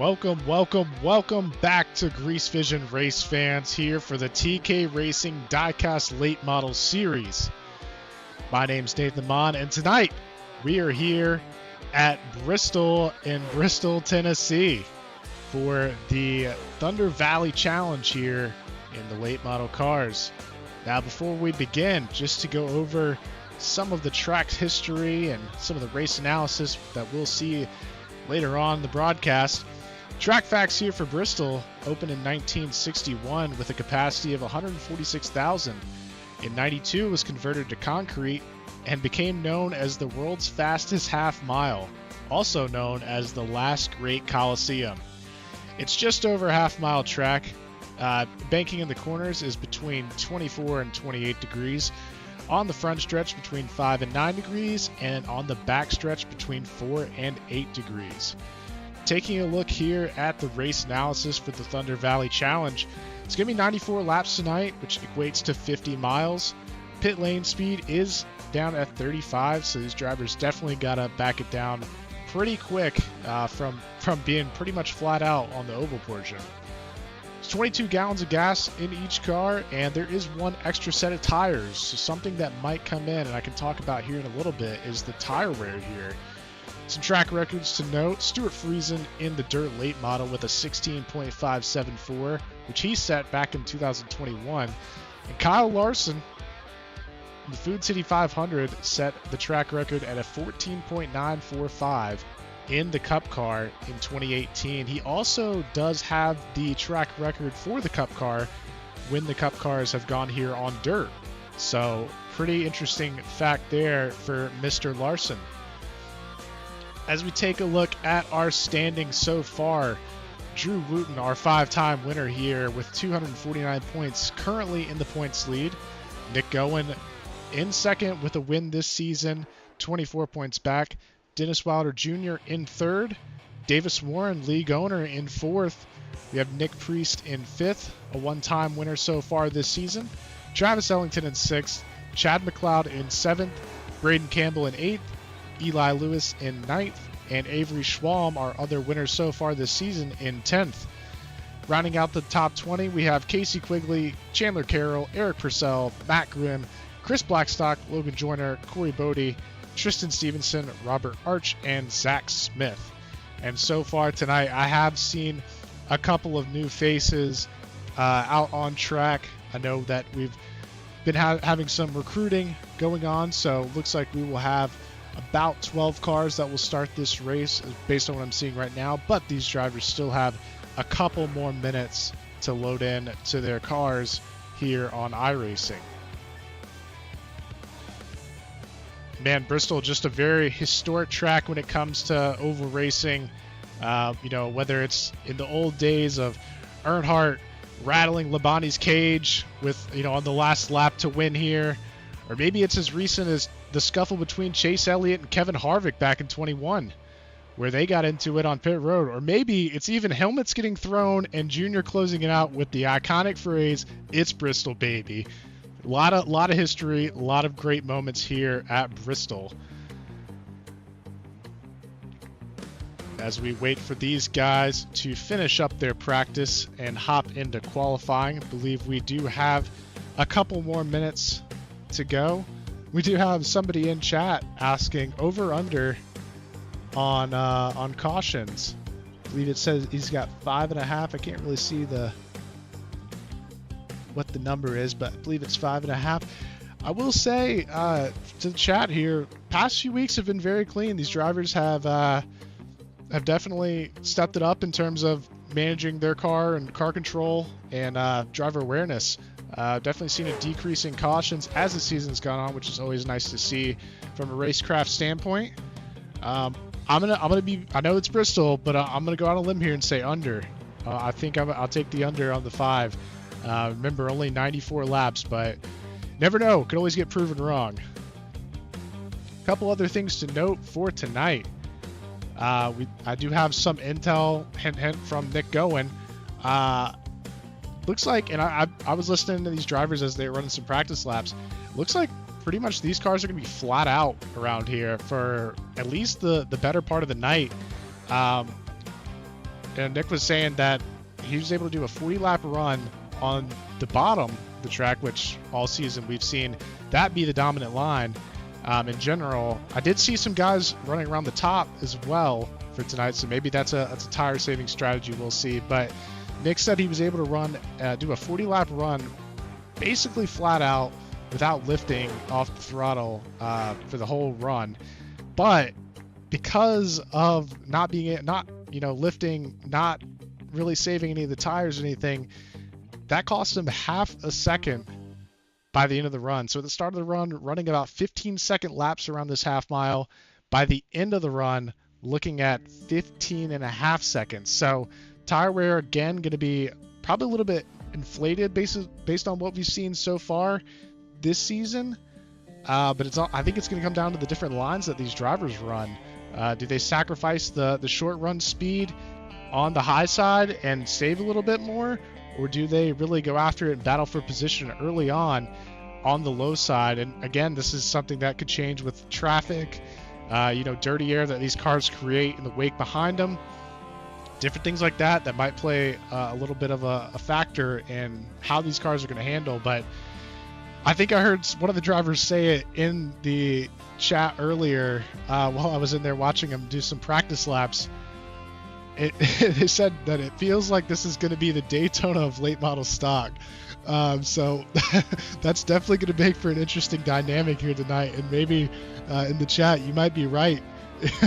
Welcome back to Grease Vision Race Fans here for the TK Racing Diecast Late Model Series. My name's Nathan Mon, and tonight we are here at Bristol in Bristol, Tennessee for the Thunder Valley Challenge here in the late model cars. Now, before we begin, just to go over some of the track's history and some of the race analysis that we'll see later on in the broadcast. Track facts here for Bristol opened in 1961 with a capacity of 146,000. In 92 was converted to concrete and became known as the world's fastest half mile, also known as the last great Coliseum. It's just over a half mile track. Banking in the corners is between 24 and 28 degrees. On the front stretch between 5 and 9 degrees, and on the back stretch between 4 and 8 degrees. Taking a look here at the race analysis for the Thunder Valley Challenge, it's going to be 94 laps tonight, which equates to 50 miles. Pit lane speed is down at 35, so these drivers definitely got to back it down pretty quick from being pretty much flat out on the oval portion. There's 22 gallons of gas in each car, and there is one extra set of tires. So something that might come in, and I can talk about here in a little bit, is the tire wear here. Some track records to note: Stuart Friesen in the dirt late model with a 16.574, which he set back in 2021. And Kyle Larson in the Food City 500 set the track record at a 14.945 in the Cup car in 2018. He also does have the track record for the Cup car when the Cup cars have gone here on dirt. So pretty interesting fact there for Mr. Larson. As we take a look at our standings so far, Drew Wooten, our 5-time winner here with 249 points, currently in the points lead. Nick Gowen in second with a win this season, 24 points back. Dennis Wilder Jr. in third. Davis Warren, league owner, in fourth. We have Nick Priest in fifth, a one-time winner so far this season. Travis Ellington in sixth. Chad McLeod in seventh. Braden Campbell in eighth. Eli Lewis in ninth. And Avery Schwalm, our other winner so far this season, in 10th. Rounding out the top 20, we have Casey Quigley, Chandler Carroll, Eric Purcell, Matt Grimm, Chris Blackstock, Logan Joyner, Corey Bodie, Tristan Stevenson, Robert Arch, and Zach Smith. And so far tonight, I have seen a couple of new faces out on track. I know that we've been having some recruiting going on, so it looks like we will have about 12 cars that will start this race based on what I'm seeing right now, but these drivers still have a couple more minutes to load in to their cars here on iRacing. Man, Bristol, just a very historic track when it comes to oval racing. Whether it's in the old days of Earnhardt rattling Labonte's cage with, on the last lap to win here, or maybe it's as recent as the scuffle between Chase Elliott and Kevin Harvick back in 21, where they got into it on pit road. Or maybe it's even helmets getting thrown and Junior closing it out with the iconic phrase, "It's Bristol, baby." A lot of history, a lot of great moments here at Bristol. As we wait for these guys to finish up their practice and hop into qualifying, I believe we do have a couple more minutes to go. We do have somebody in chat asking over/under on cautions. I believe it says he's got 5.5. I can't really see what the number is, but I believe it's 5.5. I will say to the chat here, past few weeks have been very clean. These drivers have definitely stepped it up in terms of managing their car and car control and driver awareness. Definitely seen a decrease in cautions as the season's gone on, which is always nice to see from a racecraft standpoint. I'm gonna be. I know it's Bristol, but I'm gonna go out on a limb here and say under. I think I'll take the under on the 5. Remember, only 94 laps, but never know. Could always get proven wrong. A couple other things to note for tonight. I do have some intel hint from Nick Gowen. Looks like, and I was listening to these drivers as they were running some practice laps. Looks like pretty much these cars are going to be flat out around here for at least the better part of the night. and Nick was saying that he was able to do a 40-lap run on the bottom of the track, which all season we've seen that be the dominant line. In general, I did see some guys running around the top as well for tonight, so maybe that's a tire saving strategy. We'll see. But Nick said he was able to do a 40-lap run, basically flat out without lifting off the throttle for the whole run. But because of not lifting, not really saving any of the tires or anything, that cost him half a second by the end of the run. So at the start of the run, running about 15-second laps around this half mile. By the end of the run, looking at 15.5 seconds. So tire wear, again, going to be probably a little bit inflated based on what we've seen so far this season. But I think it's going to come down to the different lines that these drivers run. Do they sacrifice the short run speed on the high side and save a little bit more? Or do they really go after it and battle for position early on the low side? And again, this is something that could change with traffic, dirty air that these cars create in the wake behind them. Different things like that might play a little bit of a factor in how these cars are going to handle. But I think I heard one of the drivers say it in the chat earlier while I was in there watching them do some practice laps. They said that it feels like this is going to be the Daytona of late model stock. So that's definitely going to make for an interesting dynamic here tonight. And maybe in the chat, you might be right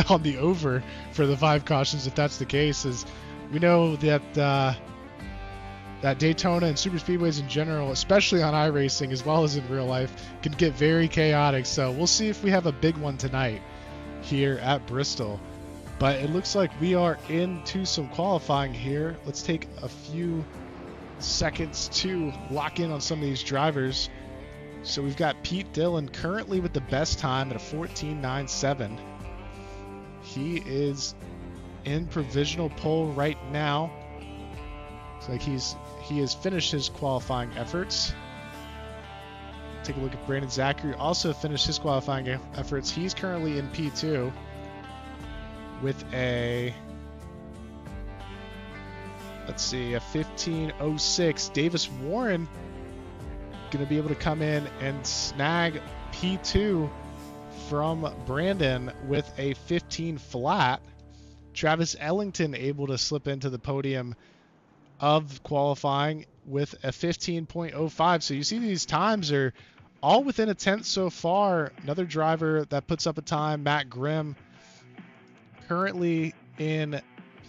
on the over for the 5 cautions if that's the case. As we know that that Daytona and super speedways in general, especially on iRacing as well as in real life, can get very chaotic. So we'll see if we have a big one tonight here at Bristol. But it looks like we are into some qualifying here. Let's take a few seconds to lock in on some of these drivers. So we've got Pete Dillon currently with the best time at a 14.97. He is in provisional pole right now. Looks like he has finished his qualifying efforts. Take a look at Brandon Zachary, also finished his qualifying efforts. He's currently in P2 with a 15.06. Davis Warren going to be able to come in and snag P2 from Brandon with a 15 flat. Travis Ellington able to slip into the podium of qualifying with a 15.05. So you see these times are all within a tenth so far. Another driver that puts up a time, Matt Grimm, currently in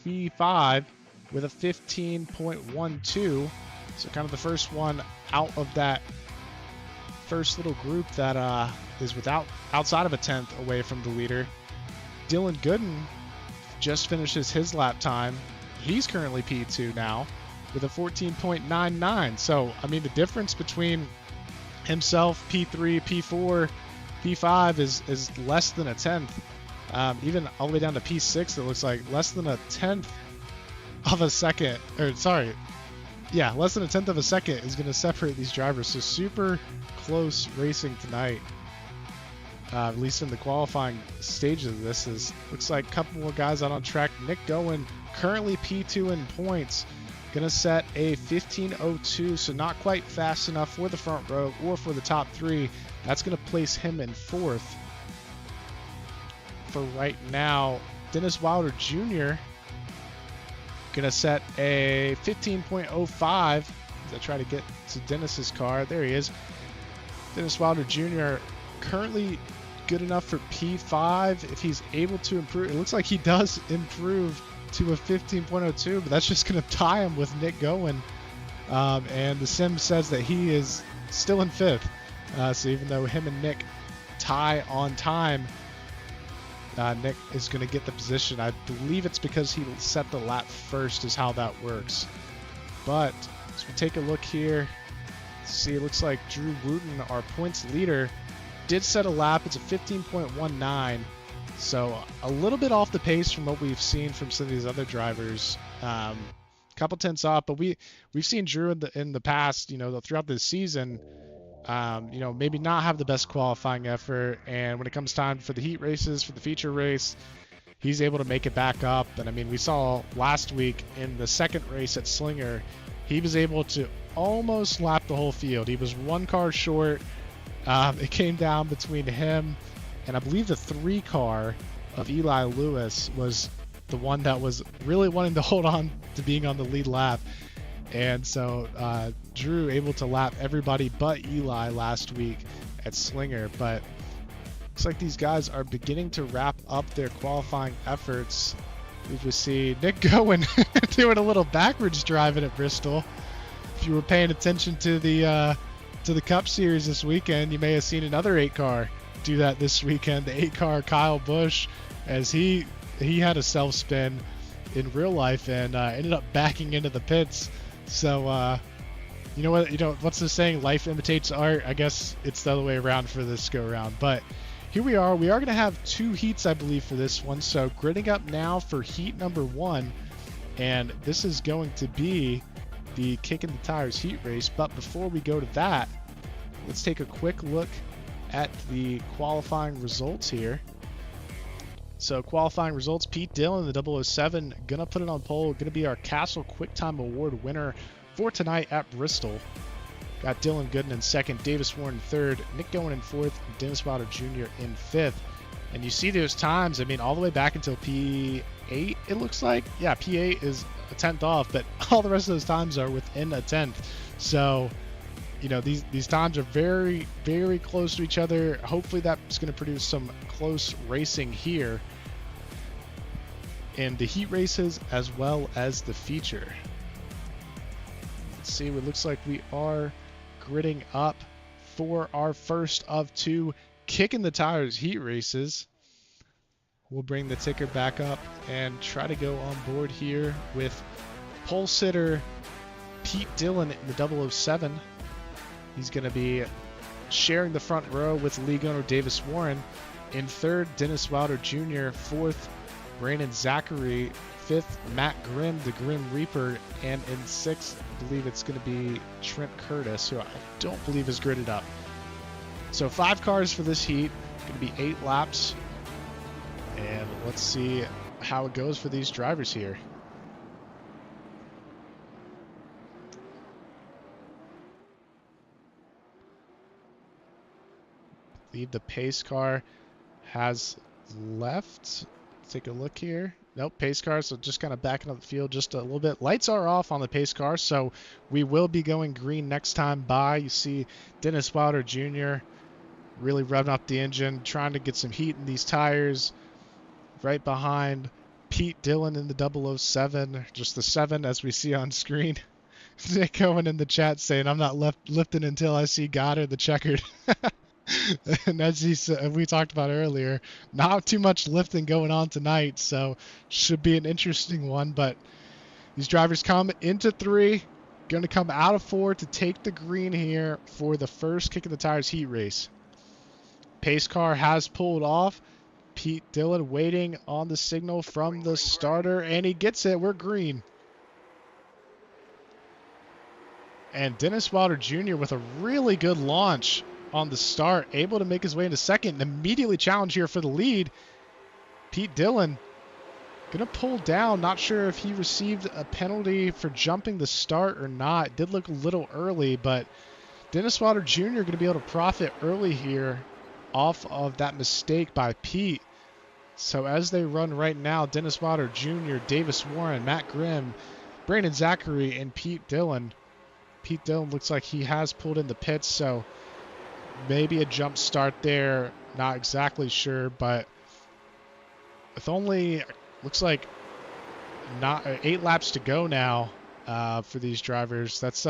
P5 with a 15.12. So kind of the first one out of that first little group that is outside of a tenth away from the leader. Dylan Gooden just finishes his lap time. He's currently P2 now with a 14.99. So, I mean, the difference between himself, P3, P4, P5 is less than a tenth. Even all the way down to P6, it looks like less than a tenth of a second. Less than a tenth of a second is going to separate these drivers. So super close racing tonight. At least in the qualifying stages of this. Looks like a couple more guys out on track. Nick Gowen, currently P2 in points, going to set a 15.02, so not quite fast enough for the front row or for the top 3. That's going to place him in 4th. For right now, Dennis Wilder Jr. going to set a 15.05. As I try to get to Dennis's car. There he is. Dennis Wilder Jr. currently good enough for P5 if he's able to improve. It looks like he does improve to a 15.02, but that's just going to tie him with Nick Gowen. And the sim says that he is still in 5th. So even though him and Nick tie on time, Nick is going to get the position. I believe it's because he set the lap first is how that works. But as we take a look here, see, it looks like Drew Wooten, our points leader, did set a lap. It's a 15.19. So a little bit off the pace from what we've seen from some of these other drivers. Couple tenths off, but we've seen Drew in the past, throughout this season, maybe not have the best qualifying effort. And when it comes time for the heat races, for the feature race, he's able to make it back up. And I mean, we saw last week in the second race at Slinger, he was able to almost lap the whole field. He was one car short. It came down between him and I believe the 3 car of Eli Lewis was the one that was really wanting to hold on to being on the lead lap. And so Drew able to lap everybody but Eli last week at Slinger. But looks like these guys are beginning to wrap up their qualifying efforts. We just see Nick Gowen doing a little backwards driving at Bristol. If you were paying attention to the Cup Series this weekend, you may have seen another 8-car do that this weekend. The 8-car Kyle Busch, as he had a self-spin in real life and ended up backing into the pits. So you know what? What's the saying? Life imitates art. I guess it's the other way around for this go round. But here we are. We are going to have 2 heats, I believe, for this one. So gridding up now for heat number 1, and this is going to be the Kicking the Tires heat race. But before we go to that, let's take a quick look at the qualifying results here. So qualifying results, Pete Dillon, the 007, gonna put it on pole, gonna be our Castle QuickTime Award winner for tonight at Bristol. Got Dylan Gooden in second, Davis Warren in third, Nick Gowen in fourth, and Dennis Wilder Jr. in fifth. And you see those times, I mean, all the way back until P8, it looks like. Yeah, P8 is a tenth off, but all the rest of those times are within a tenth. So, you know, these times are very, very close to each other. Hopefully that's going to produce some close racing here in the heat races as well as the feature. Let's see, it looks like we are gridding up for our first of 2 Kicking the Tires heat races. We'll bring the ticker back up and try to go on board here with pole sitter Pete Dillon in the 007. He's going to be sharing the front row with league owner Davis Warren. In third, Dennis Wilder Jr. Fourth, Brandon Zachary. Fifth, Matt Grimm, the Grim Reaper. And in sixth, I believe it's going to be Trent Curtis, who I don't believe is gridded up. So 5 cars for this heat. Going to be 8 laps. And let's see how it goes for these drivers here. I believe the pace car has left. Let's take a look here. Nope, pace car, so just kind of backing up the field just a little bit. Lights are off on the pace car, so we will be going green next time by. You see Dennis Wilder Jr. really revving up the engine, trying to get some heat in these tires. Right behind Pete Dillon in the 007, just the 7 as we see on screen. Nick Cohen in the chat saying, I'm not lifting until I see Goddard the checkered. And as he said, we talked about earlier, not too much lifting going on tonight, so should be an interesting one. But these drivers come into 3, going to come out of 4 to take the green here for the first Kicking the Tires heat race. Pace car has pulled off. Pete Dillon waiting on the signal from the starter, and he gets it. We're green. And Dennis Wilder Jr. with a really good launch on the start, able to make his way into second, and immediately challenge here for the lead. Pete Dillon gonna pull down. Not sure if he received a penalty for jumping the start or not. It did look a little early, but Dennis Wilder Jr. gonna be able to profit early here off of that mistake by Pete. So as they run right now, Dennis Wilder Jr., Davis Warren, Matt Grimm, Brandon Zachary, and Pete Dillon. Pete Dillon looks like he has pulled in the pits, so maybe a jump start there. Not exactly sure, but with only, looks like not 8 laps to go now for these drivers. That's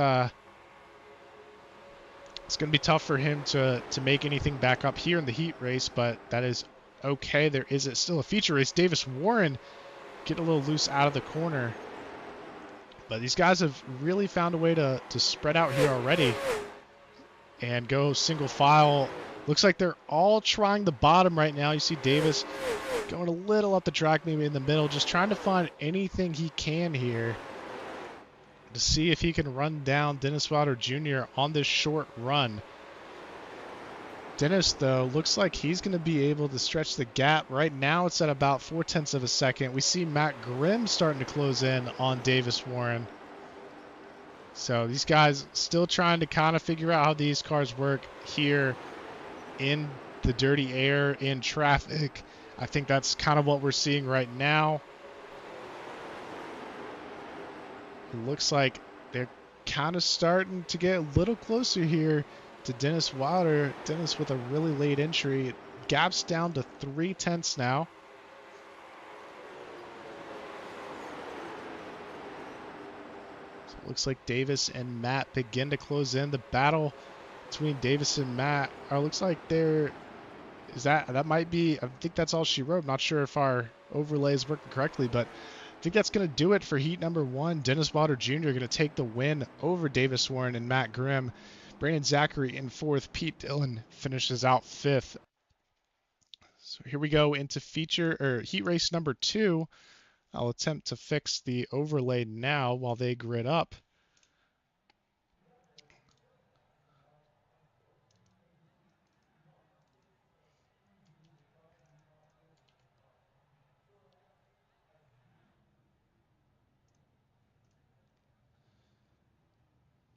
it's going to be tough for him to make anything back up here in the heat race, but that is okay. There is still a feature race. Davis Warren getting a little loose out of the corner. But these guys have really found a way to spread out here already and go single file. Looks like they're all trying the bottom right now. You see Davis going a little up the track, maybe in the middle, just trying to find anything he can here to see if he can run down Dennis Wilder Jr. on this short run. Dennis, though, looks like he's going to be able to stretch the gap. Right now, it's at about 0.4 of a second. We see Matt Grimm starting to close in on Davis Warren. So these guys still trying to kind of figure out how these cars work here in the dirty air, in traffic. I think that's kind of what we're seeing right now. It looks like they're kind of starting to get a little closer here to Dennis Wilder. Dennis with a really late entry. Gap's down to 0.3 now. So it looks like Davis and Matt begin to close in. The battle between Davis and Matt looks like they're... that might be... I think that's all she wrote. I'm not sure if our overlay is working correctly, but I think that's going to do it for heat number 1. Dennis Wilder Jr. going to take the win over Davis Warren and Matt Grimm. Brandon Zachary in 4th. Pete Dillon finishes out 5th. So here we go into heat race number 2. I'll attempt to fix the overlay now while they grid up.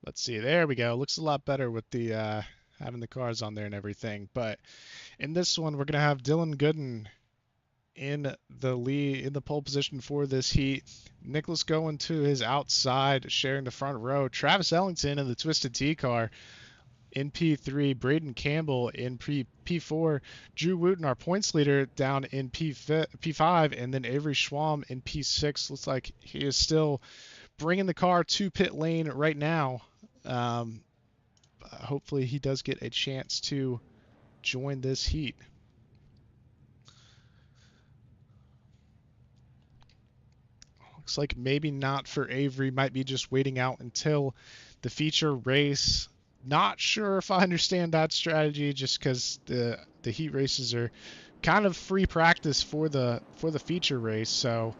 Let's see. There we go. Looks a lot better with the having the cars on there and everything. But in this one, we're going to have Dylan Gooden in the lead, in the pole position for this heat. Nicholas going to his outside, sharing the front row. Travis Ellington in the Twisted T car in P3. Braden Campbell in P4. Drew Wooten, our points leader, down in P5. And then Avery Schwam in P6. Looks like he is still bringing the car to pit lane right now. Hopefully he does get a chance to join this heat. Looks like maybe not for Avery. Might be just waiting out until the feature race. Not sure if I understand that strategy, just because the heat races are kind of free practice for the feature race. So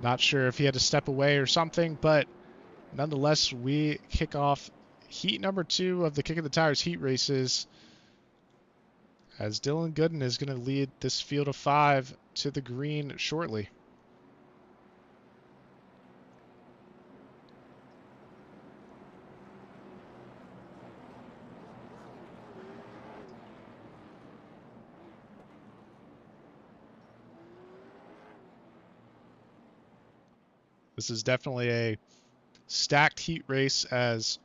not sure if he had to step away or something, but nonetheless, we kick off heat number 2 of the Kick of the Tires heat races, as Dylan Gooden is going to lead this field of 5 to the green shortly. This is definitely a stacked heat race, as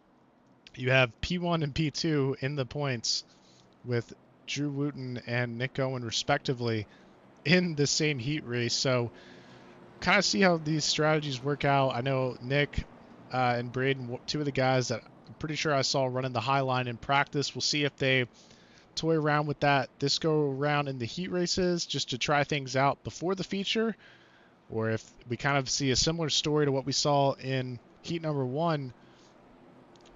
you have P1 and P2 in the points with Drew Wooten and Nick Owen respectively in the same heat race. So kind of see how these strategies work out. I know Nick and Braden, 2 of the guys that I'm pretty sure I saw running the high line in practice. We'll see if they toy around with that this go around in the heat races just to try things out before the feature, or if we kind of see a similar story to what we saw in heat number 1,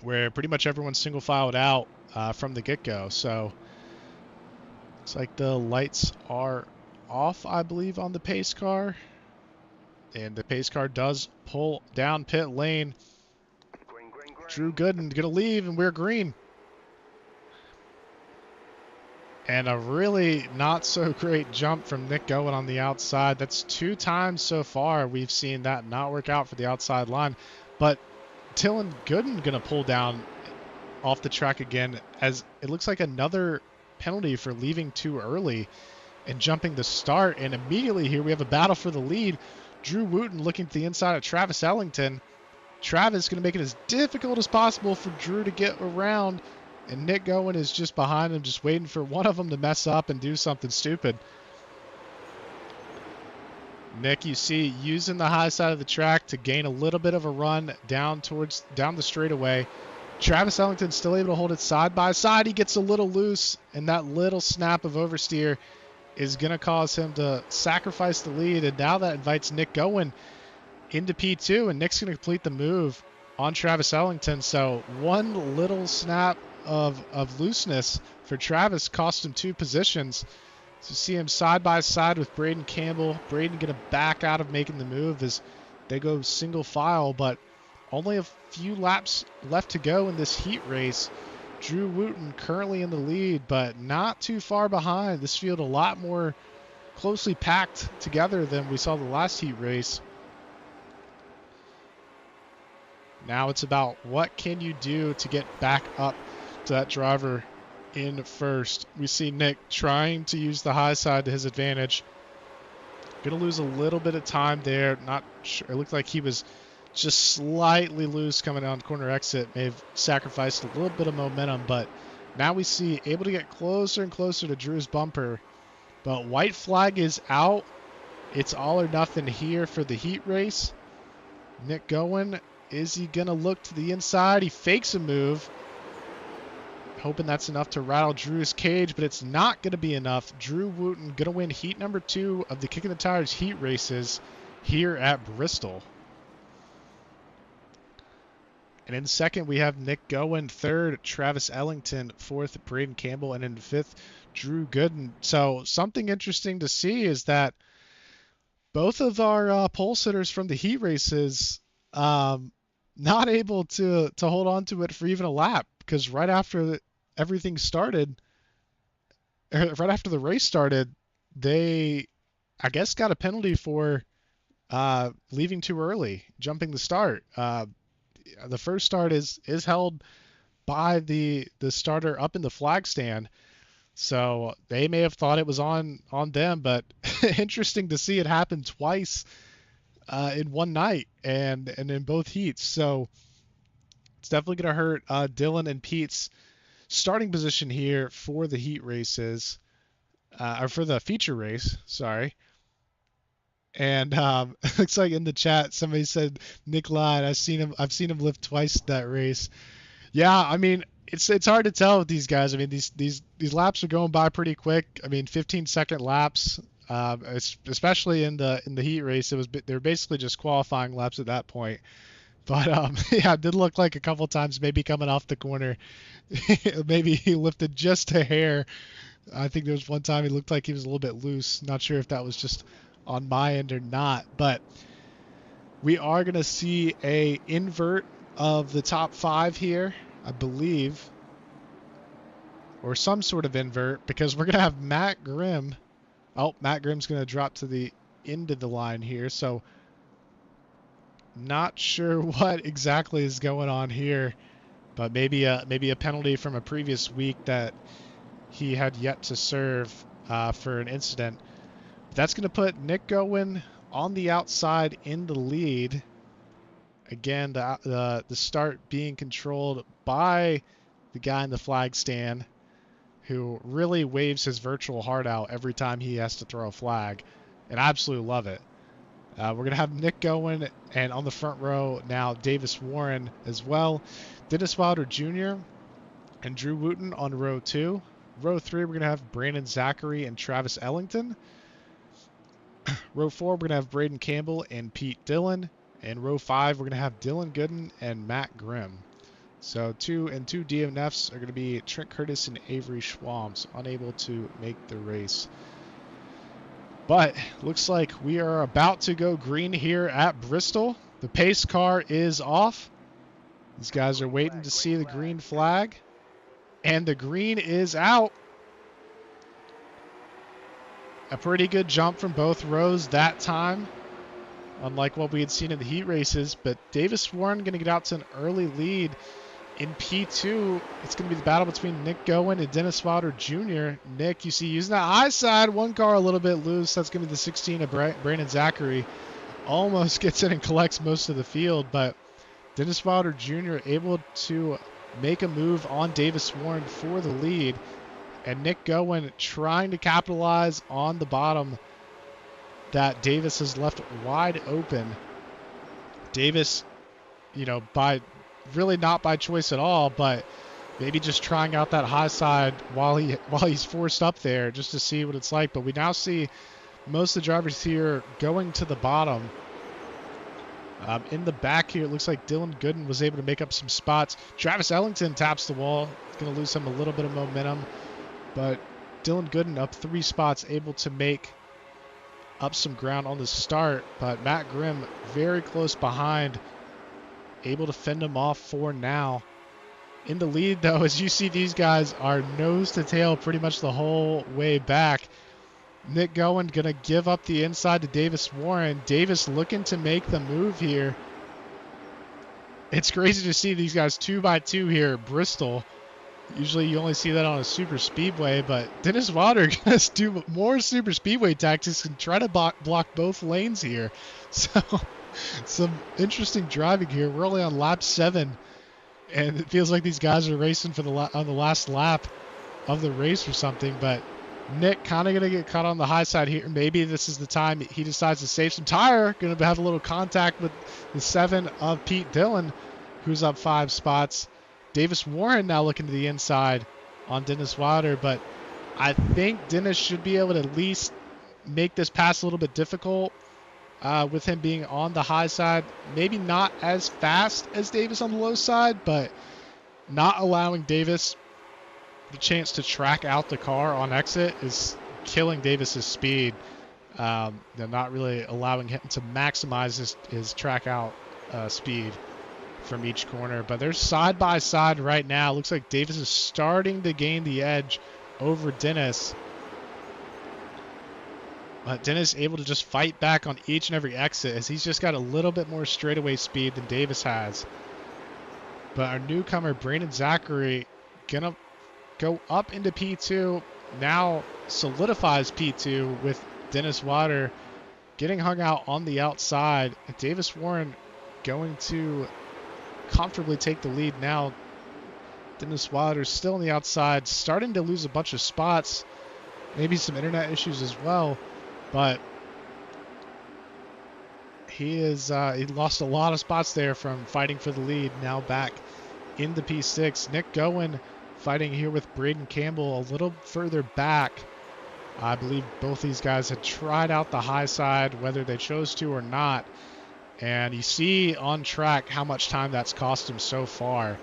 where pretty much everyone's single filed out from the get-go. So it's like the lights are off, I believe, on the pace car, and the pace car does pull down pit lane. Green. Drew Gooden gonna leave, and we're green. And a really not so great jump from Nick Owen on the outside. That's 2 times so far we've seen that not work out for the outside line. But Dylan Gooden going to pull down off the track again, as it looks like another penalty for leaving too early and jumping the start. And immediately here we have a battle for the lead. Drew Wooten looking to the inside of Travis Ellington. Travis going to make it as difficult as possible for Drew to get around. And Nick Owen is just behind him, just waiting for one of them to mess up and do something stupid. Nick, you see, using the high side of the track to gain a little bit of a run down the straightaway. Travis Ellington still able to hold it side by side. He gets a little loose, and that little snap of oversteer is going to cause him to sacrifice the lead. And now that invites Nick Owen into P2, and Nick's going to complete the move on Travis Ellington. So one little snap of looseness for Travis cost him 2 positions. So see him side by side with Braden Campbell. Braden going to back out of making the move as they go single file, but only a few laps left to go in this heat race. Drew Wooten currently in the lead, but not too far behind. This field a lot more closely packed together than we saw the last heat race. Now it's about what can you do to get back up to that driver in first. We see Nick trying to use the high side to his advantage. Going to lose a little bit of time there. Not sure. It looked like he was just slightly loose coming down corner exit. May have sacrificed a little bit of momentum, but now we see able to get closer and closer to Drew's bumper. But white flag is out. It's all or nothing here for the heat race. Nick going. Is he going to look to the inside? He fakes a move, hoping that's enough to rattle Drew's cage, but it's not going to be enough. Drew Wooten going to win heat number 2 of the Kicking the Tires heat races here at Bristol. And in second, we have Nick Gowen. Third, Travis Ellington. Fourth, Braden Campbell. And in fifth, Drew Gooden. So something interesting to see is that both of our pole sitters from the heat races not able to hold on to it for even a lap, because right after everything started, right after the race started, they, I guess, got a penalty for leaving too early, jumping the start. The first start is held by the starter up in the flag stand, so they may have thought it was on them, but interesting to see it happen twice in one night and in both heats. So it's definitely going to hurt Dylan and Pete's starting position here for the heat races, or for the feature race, sorry. And it looks like in the chat somebody said Nick lied. I've seen him lift twice in that race. Yeah, I mean it's hard to tell with these guys. I mean these laps are going by pretty quick. I mean 15-second laps. Especially in the heat race, they're basically just qualifying laps at that point. But yeah, it did look like a couple times maybe coming off the corner, maybe he lifted just a hair. I think there was one time he looked like he was a little bit loose. Not sure if that was just on my end or not, but we are gonna see a invert of the top 5 here, I believe, or some sort of invert, because we're gonna have Matt Grimm. Oh, Matt Grimm's going to drop to the end of the line here, so not sure what exactly is going on here, but maybe a penalty from a previous week that he had yet to serve for an incident. That's going to put Nick Gowen on the outside in the lead. Again, the start being controlled by the guy in the flag stand, who really waves his virtual heart out every time he has to throw a flag, and I absolutely love it. We're going to have Nick Gowen, and on the front row now, Davis Warren as well. Dennis Wilder Jr. and Drew Wooten on row 2. Row 3, we're going to have Brandon Zachary and Travis Ellington. Row 4, we're going to have Braden Campbell and Pete Dillon. And row 5, we're going to have Dylan Gooden and Matt Grimm. So 2 DNFs are going to be Trent Curtis and Avery Schwams, unable to make the race. But looks like we are about to go green here at Bristol. The pace car is off. These guys are waiting to see the green flag. And the green is out. A pretty good jump from both rows that time, unlike what we had seen in the heat races. But Davis Warren going to get out to an early lead. In P2, it's going to be the battle between Nick Gowen and Dennis Wilder Jr. Nick, you see, using that high side, one car a little bit loose. That's going to be the 16 of Brandon Zachary. Almost gets in and collects most of the field, but Dennis Wilder Jr. able to make a move on Davis Warren for the lead. And Nick Gowen trying to capitalize on the bottom that Davis has left wide open. Davis, really not by choice at all, but maybe just trying out that high side while he's forced up there just to see what it's like. But we now see most of the drivers here going to the bottom. In the back here, it looks like Dylan Gooden was able to make up some spots. Travis Ellington taps the wall. Going to lose him a little bit of momentum. But Dylan Gooden up 3 spots, able to make up some ground on the start. But Matt Grimm very close behind, able to fend him off for now. in the lead, though, as you see these guys are nose to tail pretty much the whole way back. Nick Gowen going to give up the inside to Davis Warren. Davis looking to make the move here. It's crazy to see these guys 2x2 here at Bristol. Usually you only see that on a super speedway, but Dennis Wilder going to do more super speedway tactics and try to block both lanes here. So some interesting driving here. We're only on lap 7, and it feels like these guys are racing for on the last lap of the race or something, but Nick kind of going to get caught on the high side here. Maybe this is the time he decides to save some tire. Going to have a little contact with the 7 of Pete Dillon, who's up 5 spots. Davis Warren now looking to the inside on Dennis Wilder, but I think Dennis should be able to at least make this pass a little bit difficult with him being on the high side. Maybe not as fast as Davis on the low side, but not allowing Davis the chance to track out the car on exit is killing Davis's speed. They're not really allowing him to maximize his track out speed from each corner. But they're side by side right now. Looks like Davis is starting to gain the edge over Dennis. But Dennis able to just fight back on each and every exit as he's just got a little bit more straightaway speed than Davis has. But our newcomer, Brandon Zachary, gonna go up into P2, now solidifies P2 with Dennis Wilder getting hung out on the outside. Davis Warren going to comfortably take the lead now. Dennis Wilder still on the outside, starting to lose a bunch of spots, maybe some internet issues as well, but he lost a lot of spots there from fighting for the lead. Now back in the P6. Nick Gowen fighting here with Braden Campbell a little further back. I believe both these guys had tried out the high side, whether they chose to or not. And you see on track how much time that's cost him so far.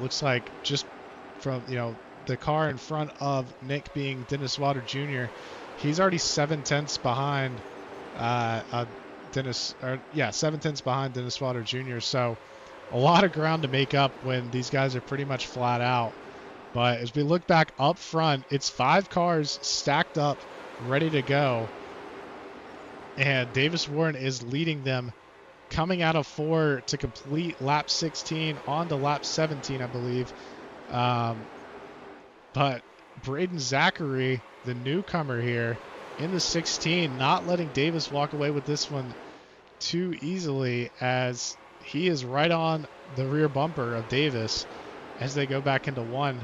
Looks like just from, the car in front of Nick being Dennis Wilder Jr., he's already 7/10 behind 7/10 behind Dennis Wilder Jr. So a lot of ground to make up when these guys are pretty much flat out. But as we look back up front, it's 5 cars stacked up, ready to go. And Davis Warren is leading them, coming out of 4 to complete lap 16 on to lap 17, I believe. But Braden Zachary, the newcomer here, in the 16, not letting Davis walk away with this one too easily, as he is right on the rear bumper of Davis as they go back into 1.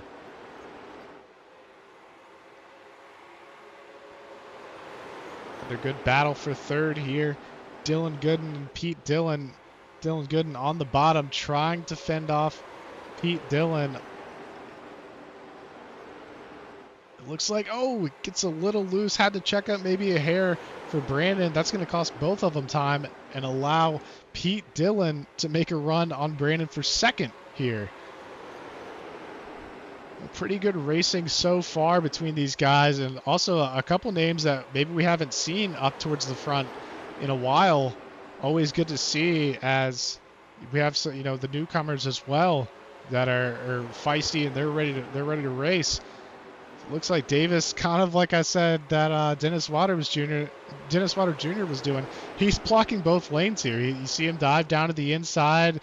A good battle for third here. Dylan Gooden and Pete Dillon. Dylan Gooden on the bottom trying to fend off Pete Dillon. It looks like, it gets a little loose. Had to check up maybe a hair for Brandon. That's going to cost both of them time and allow Pete Dillon to make a run on Brandon for second here. Pretty good racing so far between these guys, and also a couple names that maybe we haven't seen up towards the front in a while. Always good to see, as we have some, the newcomers as well that are feisty and they're ready to race. It looks like Davis, kind of like I said that Dennis Wilder Jr. was doing. He's blocking both lanes here. You see him dive down to the inside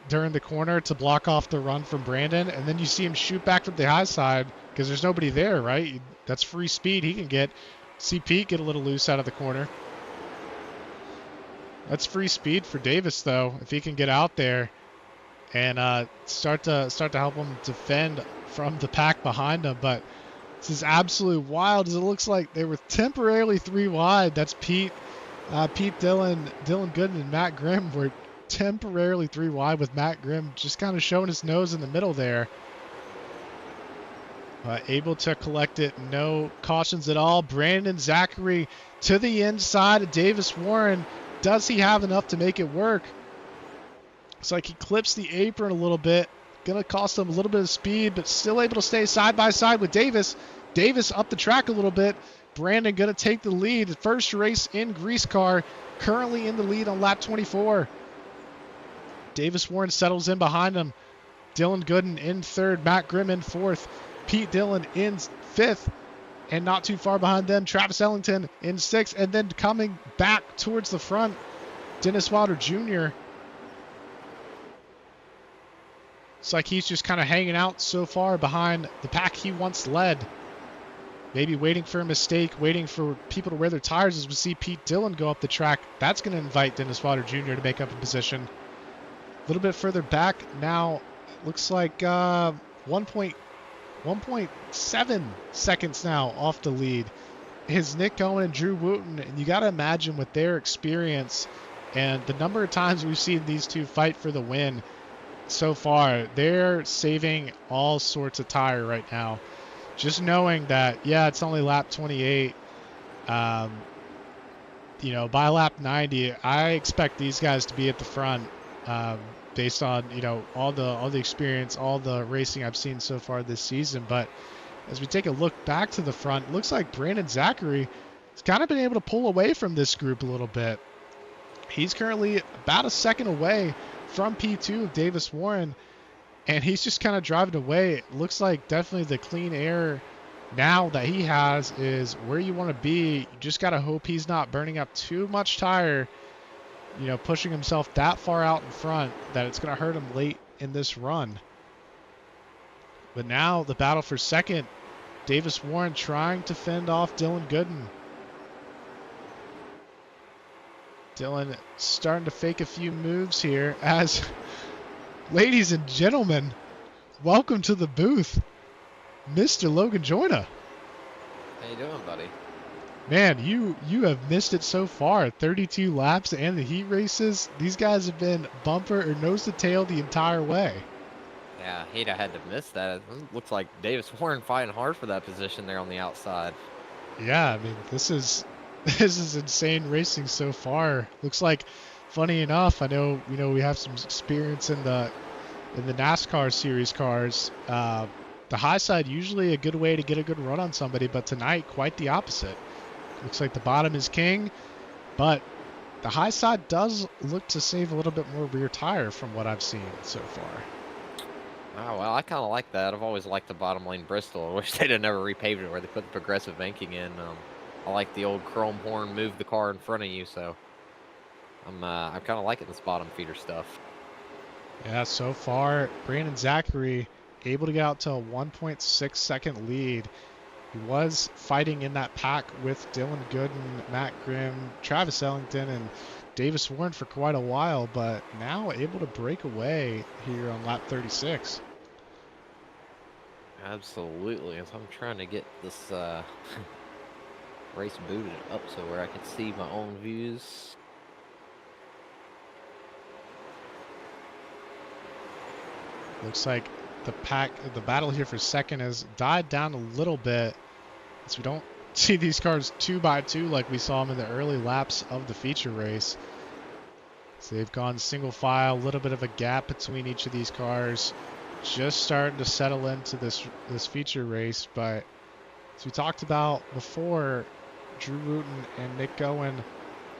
during the corner to block off the run from Brandon, and then you see him shoot back from the high side because there's nobody there, right? That's free speed he can get. See Pete get a little loose out of the corner. That's free speed for Davis, though, if he can get out there and start to help him defend from the pack behind him. But this is absolute wild, as it looks like they were temporarily 3 wide. That's Pete Dillon, Dylan Gooden, and Matt Grimm were temporarily 3 wide, with Matt Grimm just kind of showing his nose in the middle there. Able to collect it, no cautions at all. Brandon Zachary to the inside of Davis Warren. Does he have enough to make it work? It's like he clips the apron a little bit. Gonna cost him a little bit of speed, but still able to stay side by side with Davis. Davis up the track a little bit. Brandon gonna take the lead. First race in GreaseCar, currently in the lead on lap 24. Davis Warren settles in behind him. Dylan Gooden in third, Matt Grimm in fourth, Pete Dillon in fifth, and not too far behind them, Travis Ellington in sixth, and then coming back towards the front, Dennis Wilder Jr. It's like he's just kind of hanging out so far behind the pack he once led. Maybe waiting for a mistake, waiting for people to wear their tires as we see Pete Dillon go up the track. That's going to invite Dennis Wilder Jr. to make up a position. A little bit further back now, looks like 1.7 seconds now off the lead is Nick Cohen and Drew Wooten. And you got to imagine with their experience and the number of times we've seen these two fight for the win so far, they're saving all sorts of tire right now. Just knowing that, yeah, it's only lap 28, by lap 90, I expect these guys to be at the front, based on, all the experience, all the racing I've seen so far this season. But as we take a look back to the front, it looks like Brandon Zachary has kind of been able to pull away from this group a little bit. He's currently about a second away from P2 of Davis Warren, and he's just kind of driving away. It looks like definitely the clean air now that he has is where you want to be. You just got to hope he's not burning up too much tire, pushing himself that far out in front that it's going to hurt him late in this run. But now the battle for second, Davis Warren trying to fend off Dylan Gooden. Dylan starting to fake a few moves here as... Ladies and gentlemen, welcome to the booth, Mr. Logan Joyner. How you doing, buddy? Man, you have missed it so far. 32 laps and the heat races. These guys have been bumper or nose to tail the entire way. Yeah, I hate I had to miss that. It looks like Davis Warren fighting hard for that position there on the outside. Yeah, I mean, this is insane racing so far. Looks like, funny enough, I know we have some experience in the NASCAR series cars. The high side usually a good way to get a good run on somebody, but tonight quite the opposite. Looks like the bottom is king, but the high side does look to save a little bit more rear tire from what I've seen so far. Oh, well, I kind of like that. I've always liked the bottom lane Bristol. I wish they'd have never repaved it where they put the progressive banking in. I like the old chrome horn, move the car in front of you, so I'm kind of liking this bottom feeder stuff. Yeah, so far, Brandon Zachary able to get out to a 1.6 second lead. He was fighting in that pack with Dylan Gooden, Matt Grimm, Travis Ellington, and Davis Warren for quite a while, but now able to break away here on lap 36. Absolutely. So I'm trying to get this race booted up so where I can see my own views. Looks like the battle here for second has died down a little bit, as we don't see these cars 2x2 like we saw them in the early laps of the feature race. So they've gone single file, a little bit of a gap between each of these cars, just starting to settle into this feature race. But as we talked about before, Drew Wooten and Nick Cohen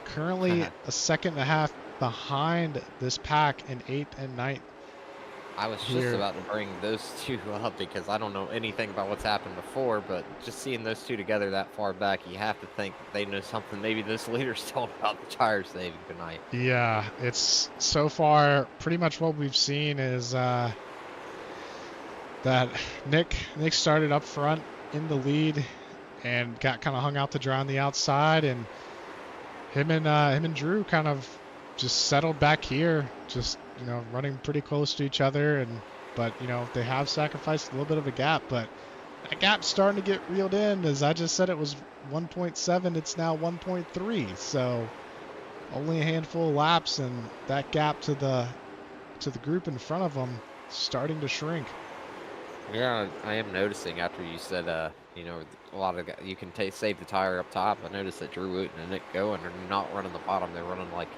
currently a second and a half behind this pack in 8th and 9th. I was just about to bring those two up because I don't know anything about what's happened before, but just seeing those two together that far back, you have to think they know something maybe this leader's told about the tire saving tonight. Yeah, it's so far pretty much what we've seen is that Nick started up front in the lead and got kind of hung out to dry on the outside, and him and Drew kind of just settled back here, just running pretty close to each other, but they have sacrificed a little bit of a gap, but that gap's starting to get reeled in. As I just said, it was 1.7, it's now 1.3, so only a handful of laps, and that gap to the group in front of them starting to shrink. Yeah, I am noticing after you said a lot of you can save the tire up top. I noticed that Drew Wooten and Nick Cohen are not running the bottom; they're running like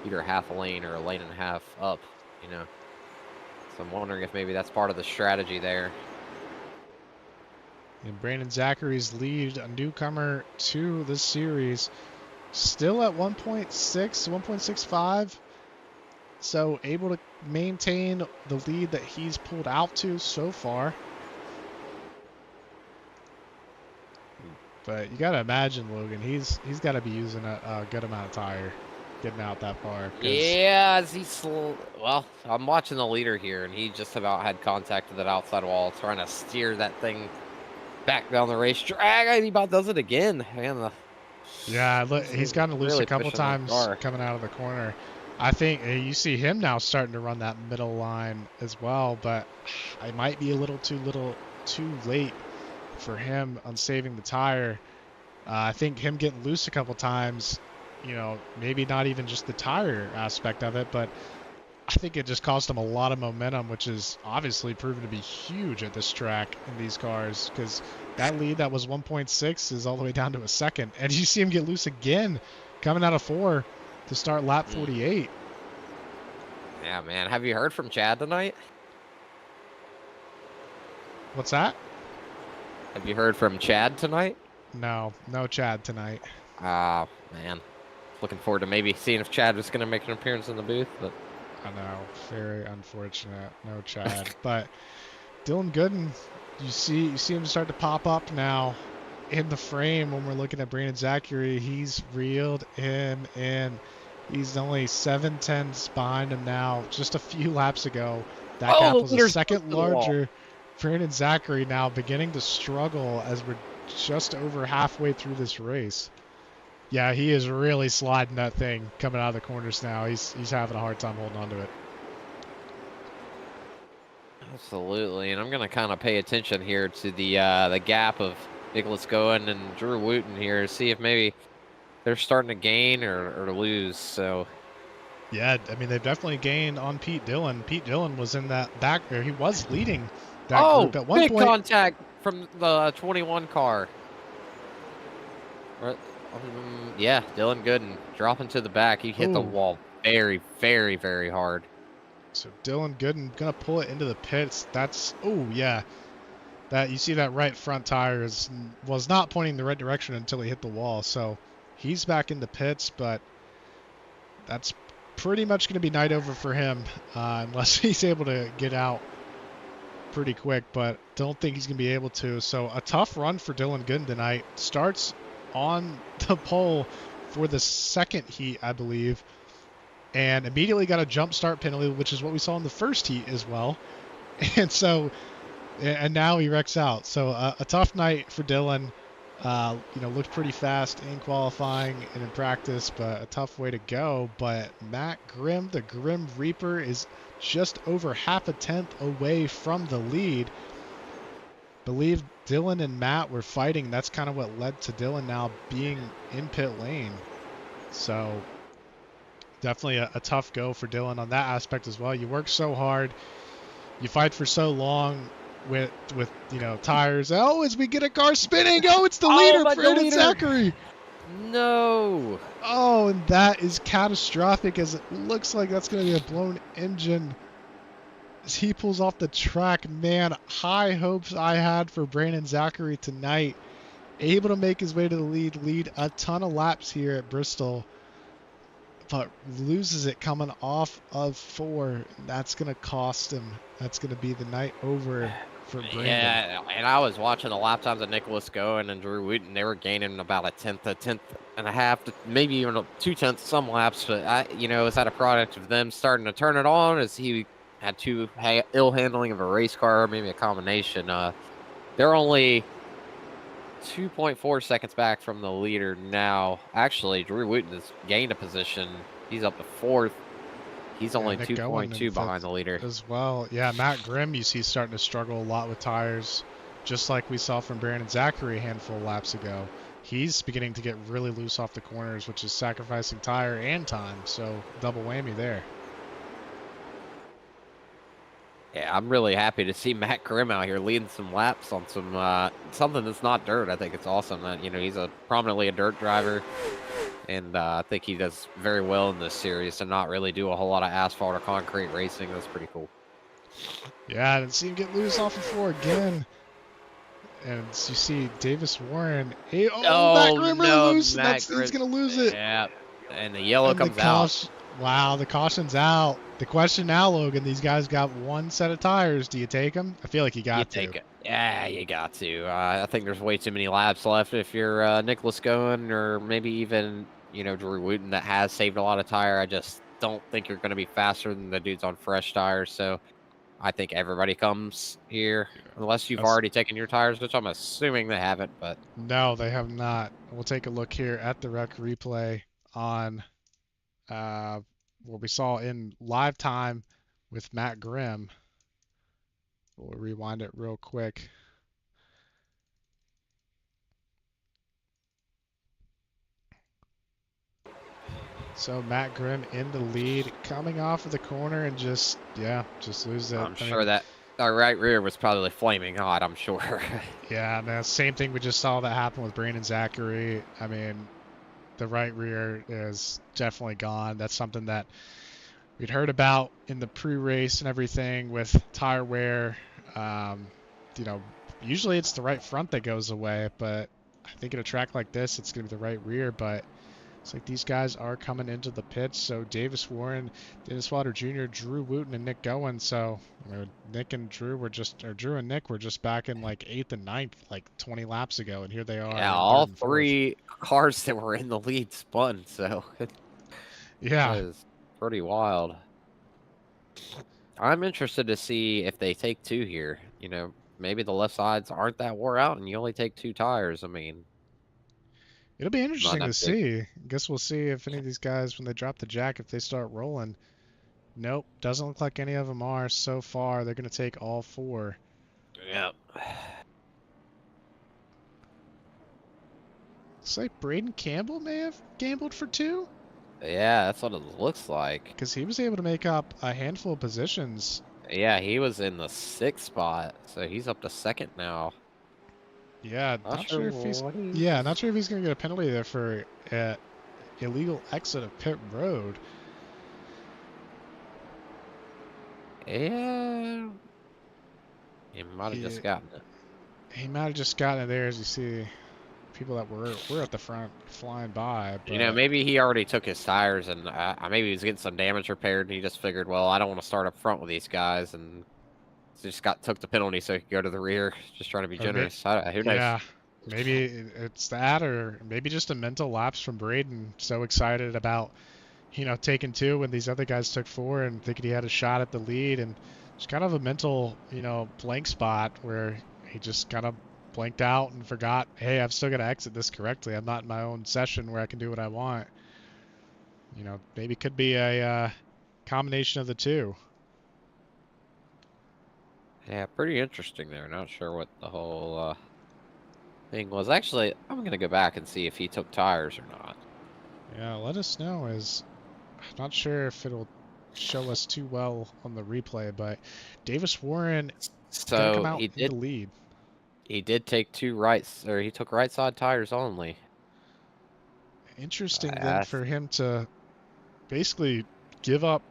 either half a lane or a lane and a half up, So I'm wondering if maybe that's part of the strategy there. And Brandon Zachary's lead, a newcomer to this series, still at 1.6, 1.65. so able to maintain the lead that he's pulled out to so far. But you got to imagine, Logan, he's got to be using a good amount of tire getting out that far. Yeah, well, I'm watching the leader here, and he just about had contact with that outside wall, trying to steer that thing back down the racetrack. And he about does it again. Man, yeah, look, he's gotten loose really a couple times coming out of the corner. I think you see him now starting to run that middle line as well, but it might be a little too late for him on saving the tire. I think him getting loose a couple times, you know, maybe not even just the tire aspect of it, but I think it just cost him a lot of momentum, which is obviously proven to be huge at this track in these cars, because that lead that was 1.6 is all the way down to a second. And you see him get loose again coming out of 4 to start lap 48. Yeah, man. Have you heard from Chad tonight? What's that? Have you heard from Chad tonight? No Chad tonight. Ah, man. Looking forward to maybe seeing if Chad was going to make an appearance in the booth, but I know, very unfortunate. No Chad. But Dylan Gooden, you see him start to pop up now in the frame when we're looking at Brandon Zachary. He's reeled him in. He's only 7/10 behind him now. Just a few laps ago, that gap was a second larger. Brandon Zachary now beginning to struggle as we're just over halfway through this race. Yeah, he is really sliding that thing coming out of the corners now. He's having a hard time holding on to it. Absolutely, and I'm going to kind of pay attention here to the gap of Nicholas Goen and Drew Wooten here, see if maybe they're starting to gain or lose. So, yeah, I mean, they've definitely gained on Pete Dillon. Pete Dillon was in that back there. He was leading that group at one big point. Contact from the 21 car. Yeah, Dylan Gooden dropping to the back. He hit the wall very, very, very hard. So Dylan Gooden gonna pull it into the pits. That's yeah. That you see that right front tire was not pointing the right direction until he hit the wall. So he's back in the pits, but that's pretty much gonna be night over for him unless he's able to get out pretty quick. But don't think he's gonna be able to. So a tough run for Dylan Gooden tonight. Starts on the pole for the second heat, I believe, and immediately got a jump start penalty, which is what we saw in the first heat as well. And so, and now he wrecks out. So a tough night for Dylan. You know, looked pretty fast in qualifying and in practice, but a tough way to go. But Matt Grimm, the Grim Reaper, is just over half a tenth away from the lead. Believe Dylan and Matt were fighting. That's kind of what led to Dylan now being in pit lane. So definitely a tough go for Dylan on that aspect as well. You work so hard, you fight for so long with you know, tires. Oh, as we get a car spinning, it's the leader, Brandon Zachary. No. Oh, and that is catastrophic, as it looks like that's going to be a blown engine as he pulls off the track. Man, high hopes I had for Brandon Zachary tonight. Able to make his way to the lead a ton of laps here at Bristol, but loses it coming off of 4. That's going to cost him. That's going to be the night over for Brandon. Yeah, and I was watching the lap times of Nicholas Goen and Drew Wooten. They were gaining about a tenth and a half, maybe even 2/10 some laps. But you know, is that a product of them starting to turn it on? As he had too ill handling of a race car, maybe a combination. They're only 2.4 seconds back from the leader now. Actually, Drew Wooten has gained a position. He's up to 4th. He's only 2.2 behind the leader as well. Yeah, Matt Grimm, you see, starting to struggle a lot with tires, just like we saw from Brandon Zachary a handful of laps ago. He's beginning to get really loose off the corners, which is sacrificing tire and time. So double whammy there. Yeah, I'm really happy to see Matt Grimm out here leading some laps on some something that's not dirt. I think it's awesome that, you know, he's prominently a dirt driver, and I think he does very well in this series to not really do a whole lot of asphalt or concrete racing. That's pretty cool. Yeah, I didn't see him get loose off of 4 again. And you see Davis Warren. Matt Grimm loose. He's going to lose it. Yeah, and the yellow comes out. Wow, the caution's out. The question now, Logan, these guys got one set of tires. Do you take them? I feel like you You got to. take it. Yeah, you got to. I think there's way too many laps left if you're Nicholas Goen or maybe even, Drew Wooten that has saved a lot of tire. I just don't think you're going to be faster than the dudes on fresh tires. So I think everybody comes here unless you've already taken your tires, which I'm assuming they haven't. But No, they have not. We'll take a look here at the rec replay on what we saw in live time with Matt Grimm. We'll rewind it real quick. So Matt Grimm in the lead, coming off of the corner and just lose it. I'm sure that our right rear was probably flaming hot, I'm sure. Yeah, and the same thing we just saw that happen with Brandon Zachary. I mean, the right rear is definitely gone. That's something that we'd heard about in the pre-race and everything with tire wear. Usually it's the right front that goes away, but I think at a track like this, it's going to be the right rear. But it's like these guys are coming into the pits. So Davis Warren, Dennis Wilder Jr., Drew Wooten, and Nick Goen. So Nick and Drew Drew and Nick were just back in like 8th and 9th, like 20 laps ago, and here they are. Yeah, all three cars that were in the lead spun. So yeah, that is pretty wild. I'm interested to see if they take two here. Maybe the left sides aren't that wore out, and you only take 2 tires. I mean, it'll be interesting to see. I guess we'll see if any of these guys, when they drop the jack, if they start rolling. Nope, doesn't look like any of them are so far. They're going to take all 4. Yep. Looks like Braden Campbell may have gambled for 2. Yeah, that's what it looks like. Because he was able to make up a handful of positions. Yeah, he was in the 6th spot, so he's up to 2nd now. Yeah, not sure if he's going to get a penalty there for illegal exit of pit road. Yeah, he might have just gotten it. He might have just gotten it there, as you see people that were at the front flying by. But, maybe he already took his tires, and maybe he was getting some damage repaired, and he just figured, well, I don't want to start up front with these guys, and just took the penalty so he could go to the rear, just trying to be generous. Who knows? Yeah, maybe it's that, or maybe just a mental lapse from Braden. So excited about, taking 2 when these other guys took 4, and thinking he had a shot at the lead, and it's kind of a mental, blank spot where he just kind of blanked out and forgot, hey, I've still got to exit this correctly. I'm not in my own session where I can do what I want. Maybe it could be a combination of the 2. Yeah, pretty interesting there. Not sure what the whole thing was. Actually, I'm going to go back and see if he took tires or not. Yeah, let us know. I'm not sure if it'll show us too well on the replay, but Davis Warren so come out in the lead. He did take 2 rights, or he took right side tires only. Interesting then for him to basically give up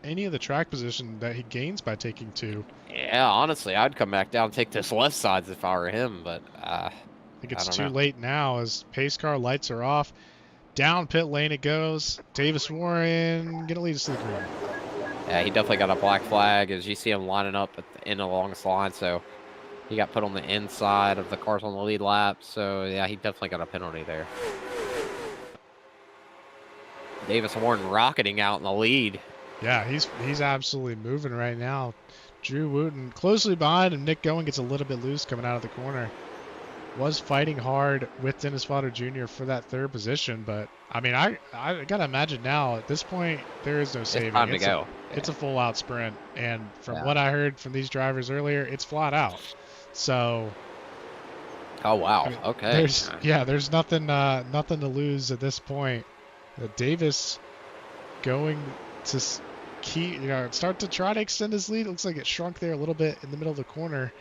any of the track position that he gains by taking 2. Yeah, honestly, I'd come back down and take this left sides if I were him, but I think it's too late now as pace car lights are off. Down pit lane it goes. Davis Warren gonna lead us to the green. Yeah, he definitely got a black flag as you see him lining up at the end along the line, so he got put on the inside of the cars on the lead lap, so yeah, he definitely got a penalty there. Davis Warren rocketing out in the lead. Yeah, he's absolutely moving right now. Drew Wooten closely behind him. Nick Goen gets a little bit loose coming out of the corner. Was fighting hard with Dennis Wilder Jr. for that 3rd position, but I mean, I gotta imagine now at this point there is no saving. It's time to go. It's a full out sprint, and from what I heard from these drivers earlier, it's flat out. So. Oh wow. Okay. There's nothing to lose at this point. Davis going to start to try to extend his lead. It looks like it shrunk there a little bit in the middle of the corner,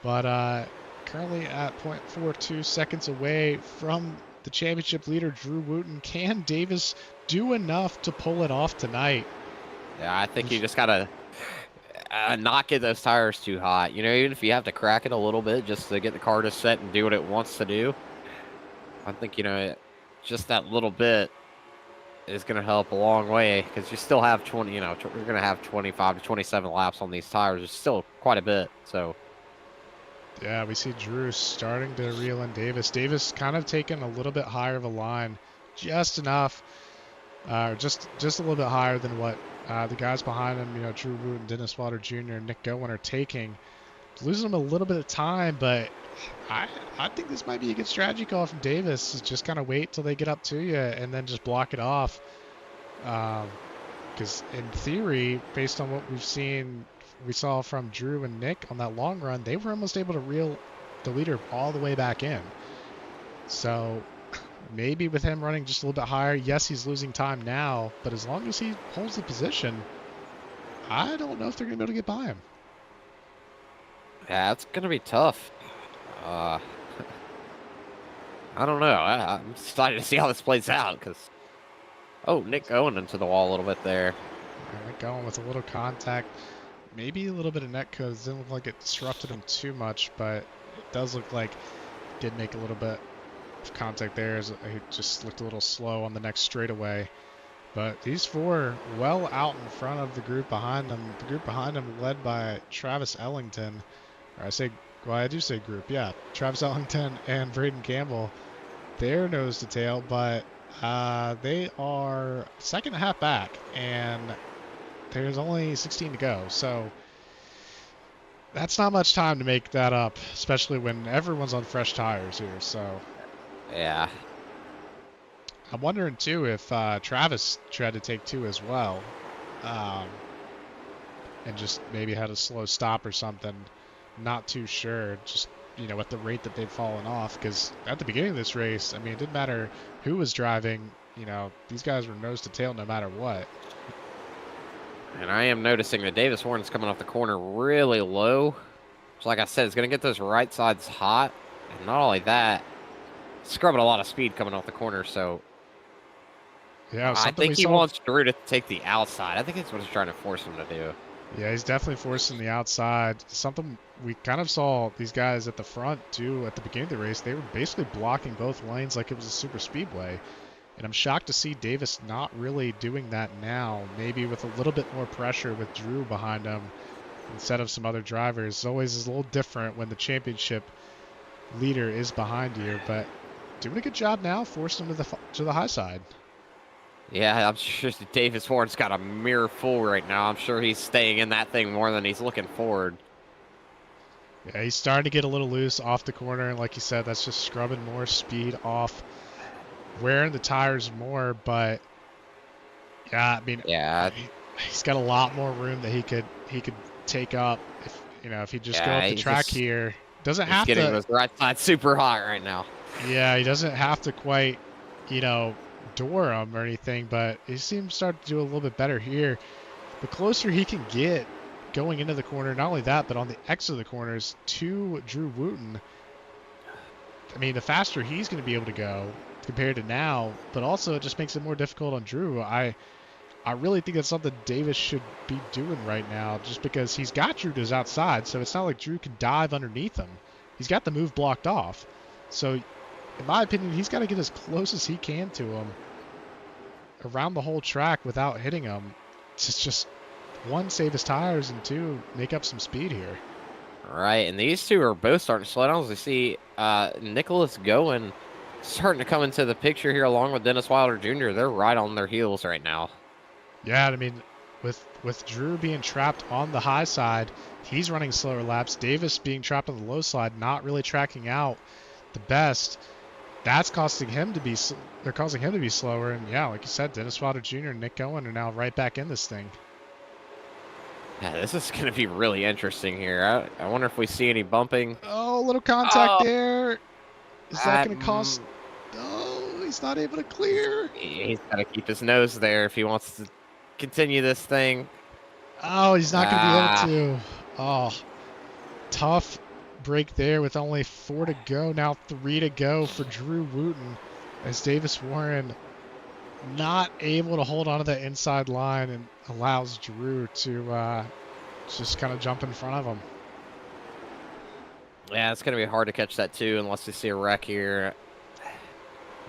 but currently at 0.42 seconds away from the championship leader, Drew Wooten. Can Davis do enough to pull it off tonight? Yeah, I think you just gotta not get those tires too hot. Even if you have to crack it a little bit just to get the car to set and do what it wants to do. I think, just that little bit is going to help a long way because you still have 20. You know, you're going to have 25 to 27 laps on these tires. It's still quite a bit. So. Yeah, we see Drew starting to reel in Davis. Davis kind of taking a little bit higher of a line, just enough, just a little bit higher than what the guys behind him, you know, Drew Wooten, Dennis Wilder Jr., and Nick Gowen are taking. Losing him a little bit of time, but I think this might be a good strategy call from Davis. Is just kind of wait till they get up to you and then just block it off. Because in theory, based on what we saw from Drew and Nick on that long run, they were almost able to reel the leader all the way back in. So maybe with him running just a little bit higher, yes, he's losing time now, but as long as he holds the position, I don't know if they're going to be able to get by him. Yeah, it's going to be tough. I don't know. I'm excited to see how this plays out because, oh, Nick going into the wall a little bit there. Nick going with a little contact. Maybe a little bit of net because it didn't look like it disrupted him too much, but it does look like it did make a little bit of contact there as he just looked a little slow on the next straightaway. But these four well out in front of the group behind them. The group behind them led by Travis Ellington. Or I do say group, yeah. Travis Ellington and Braden Campbell. They're nose to tail, but they are second and a half back, and there's only 16 to go. So that's not much time to make that up, especially when everyone's on fresh tires here. So yeah. I'm wondering, too, if Travis tried to take two as well and just maybe had a slow stop or something. Not too sure, just, you know, at the rate that they've fallen off. Because at the beginning of this race, I mean, it didn't matter who was driving. You know, these guys were nose to tail no matter what. And I am noticing that Davis Warren's coming off the corner really low. So like I said, it's going to get those right sides hot. And not only that, scrubbing a lot of speed coming off the corner, so yeah, I think he wants Drew to take the outside. I think that's what he's trying to force him to do. Yeah, he's definitely forcing the outside. Something we kind of saw these guys at the front do at the beginning of the race. They were basically blocking both lanes like it was a super speedway. And I'm shocked to see Davis not really doing that now. Maybe with a little bit more pressure with Drew behind him instead of some other drivers. It always is a little different when the championship leader is behind you, but doing a good job now, forcing him to the high side. Yeah, I'm sure Davis Warren's got a mirror full right now. I'm sure he's staying in that thing more than he's looking forward. Yeah, he's starting to get a little loose off the corner, and like you said, that's just scrubbing more speed off, wearing the tires more. But yeah, I mean, yeah, he's got a lot more room that he could take up if he just go up the track here. Doesn't have to. He's getting those right side super hot right now. Yeah, he doesn't have to quite, door him or anything, but he seems to start to do a little bit better here. The closer he can get going into the corner, not only that, but on the exit of the corners to Drew Wooten, I mean, the faster he's going to be able to go compared to now, but also it just makes it more difficult on Drew. I really think that's something Davis should be doing right now, just because he's got Drew to his outside, so it's not like Drew can dive underneath him. He's got the move blocked off. So, in my opinion, he's got to get as close as he can to him around the whole track without hitting him. It's just, one, save his tires, and two, make up some speed here. Right, and these two are both starting to slow down. As we see Nicholas Gowen starting to come into the picture here along with Dennis Wilder Jr. They're right on their heels right now. Yeah, I mean, with Drew being trapped on the high side, he's running slower laps. Davis being trapped on the low side, not really tracking out the best. That's causing him to be. They're causing him to be slower. And yeah, like you said, Dennis Wilder Jr. and Nick Gowen are now right back in this thing. Yeah, this is going to be really interesting here. I wonder if we see any bumping. Oh, a little contact there. Is that going to cost? Oh, he's not able to clear. He's got to keep his nose there if he wants to continue this thing. Oh, he's not going to be able to. Oh, tough break there with only 4 to go. Now 3 to go for Drew Wooten as Davis Warren not able to hold on to that inside line and allows Drew to just kind of jump in front of him. Yeah, it's going to be hard to catch that too unless you see a wreck here.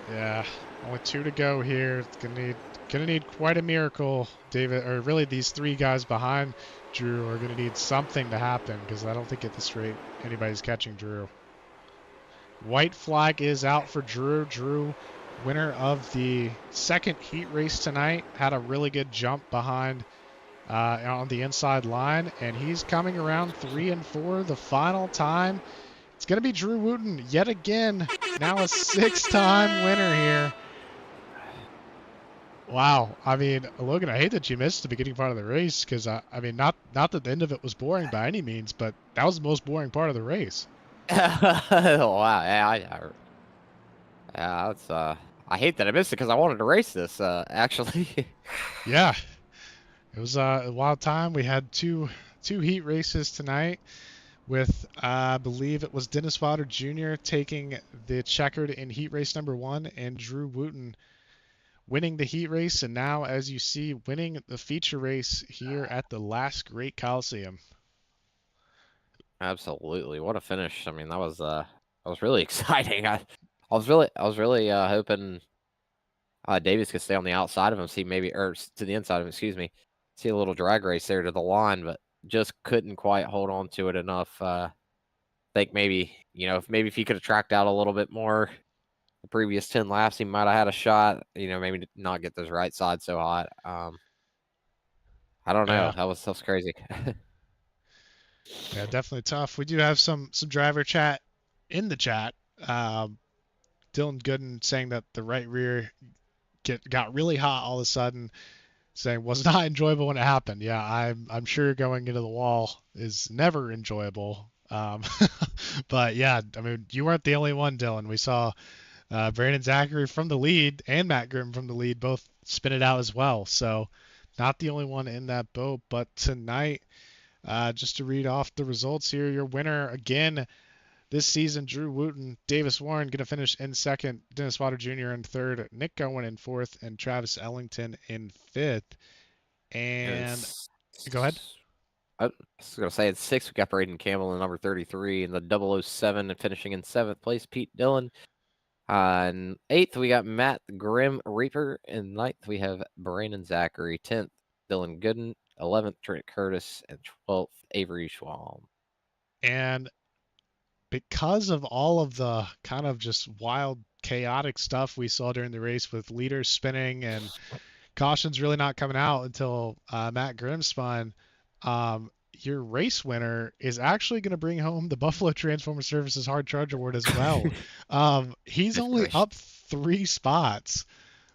Yeah, Only 2 to go here. It's gonna need quite a miracle, David, or really these 3 guys behind Drew are gonna need something to happen because I don't think at this rate anybody's catching Drew. White flag is out for Drew. Drew, winner of the second heat race tonight, had a really good jump behind on the inside line, and he's coming around 3 and 4 the final time. It's going to be Drew Wooten yet again, now a 6-time winner here. Wow. I mean, Logan, I hate that you missed the beginning part of the race because, I mean, not that the end of it was boring by any means, but that was the most boring part of the race. Wow. Yeah, that's I hate that I missed it because I wanted to race this. Actually. Yeah. It was a wild time. We had two heat races tonight with, I believe it was Dennis Wilder Jr. taking the checkered in heat race number 1 and Drew Wooten winning the heat race, and now, as you see, winning the feature race here at the last Great Coliseum. Absolutely. What a finish. I mean, that was really exciting. I was really hoping Davis could stay on the outside of him, see maybe or to the inside of him, excuse me. See a little drag race there to the line, but just couldn't quite hold on to it enough. Think maybe, if he could have tracked out a little bit more the previous 10 laps, he might have had a shot, maybe not get this right side so hot. I don't know. Yeah, That was crazy. yeah, definitely tough. We do have some driver chat in the chat. Dylan Gooden saying that the right rear got really hot all of a sudden, saying was not enjoyable when it happened. Yeah, I'm sure going into the wall is never enjoyable. But yeah, I mean, you weren't the only one, Dylan. We saw Brandon Zachary from the lead and Matt Grimm from the lead both spin it out as well. So not the only one in that boat. But tonight, just to read off the results here, your winner again this season, Drew Wooten, Davis Warren going to finish in second, Dennis Wilder Jr. in third, Nick Gowen in fourth, and Travis Ellington in fifth. And go ahead. I was going to say it's 6. We got Braden Campbell in number 33 in the 007 and finishing in 7th place, Pete Dillon. In 8th, we got Matt Grimm Reaper. In 9th, we have Brandon Zachary. 10th, Dylan Gooden. 11th, Trent Curtis. And 12th, Avery Schwalm. And because of all of the kind of just wild, chaotic stuff we saw during the race with leaders spinning and cautions really not coming out until Matt Grimm spun, your race winner is actually going to bring home the Buffalo Transformer Services Hard Charge Award as well. He's only up 3 spots,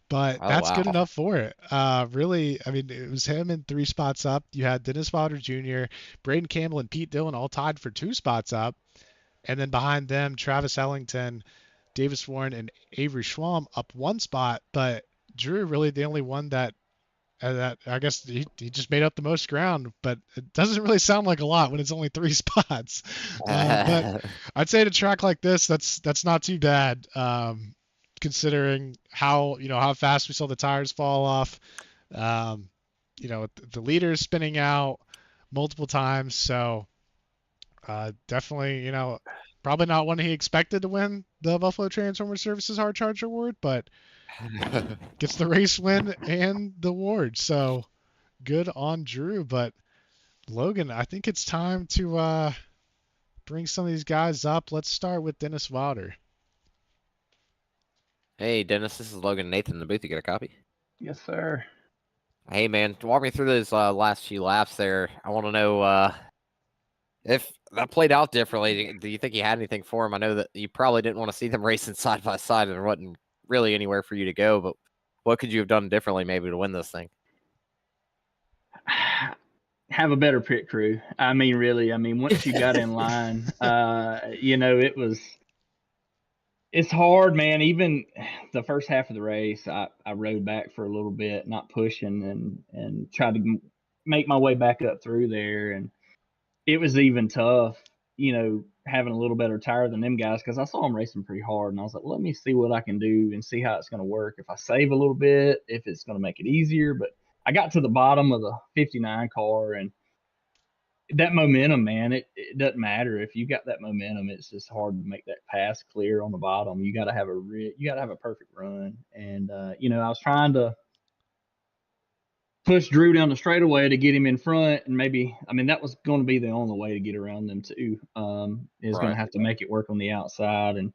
but that's good enough for it. Really, I mean, it was him in 3 spots up. You had Dennis Wilder Jr., Braden Campbell, and Pete Dillon all tied for 2 spots up. And then behind them, Travis Ellington, Davis Warren, and Avery Schwalm up 1 spot. But Drew really the only one that I guess he just made up the most ground, but it doesn't really sound like a lot when it's only 3 spots. But I'd say at a track like this, that's not too bad, considering how fast we saw the tires fall off. The leaders spinning out multiple times, so definitely probably not one he expected to win the Buffalo Transformer Services Hard Charge Award, but gets the race win and the award. So good on Drew. But Logan, I think it's time to bring some of these guys up. Let's start with Dennis Wilder. Hey, Dennis, this is Logan Nathan in the booth. You get a copy? Yes, sir. Hey, man, walk me through those last few laps there. I want to know if that played out differently. Do you think you had anything for him? I know that you probably didn't want to see them racing side by side, and there wasn't really anywhere for you to go, but what could you have done differently maybe to win this thing? Have a better pit crew. I mean, really, once you got in line, it's hard, man. Even the first half of the race, I rode back for a little bit, not pushing, and tried to make my way back up through there. And it was even tough, having a little better tire than them guys, because I saw them racing pretty hard. And I was like, well, let me see what I can do and see how it's going to work. If I save a little bit, if it's going to make it easier. But I got to the bottom of the 59 car, and that momentum, man, it doesn't matter if you got that momentum. It's just hard to make that pass clear on the bottom. You got to have a perfect run. And I was trying to push Drew down the straightaway to get him in front, and maybe, I mean, that was going to be the only way to get around them too. Is going to have to make it work on the outside, and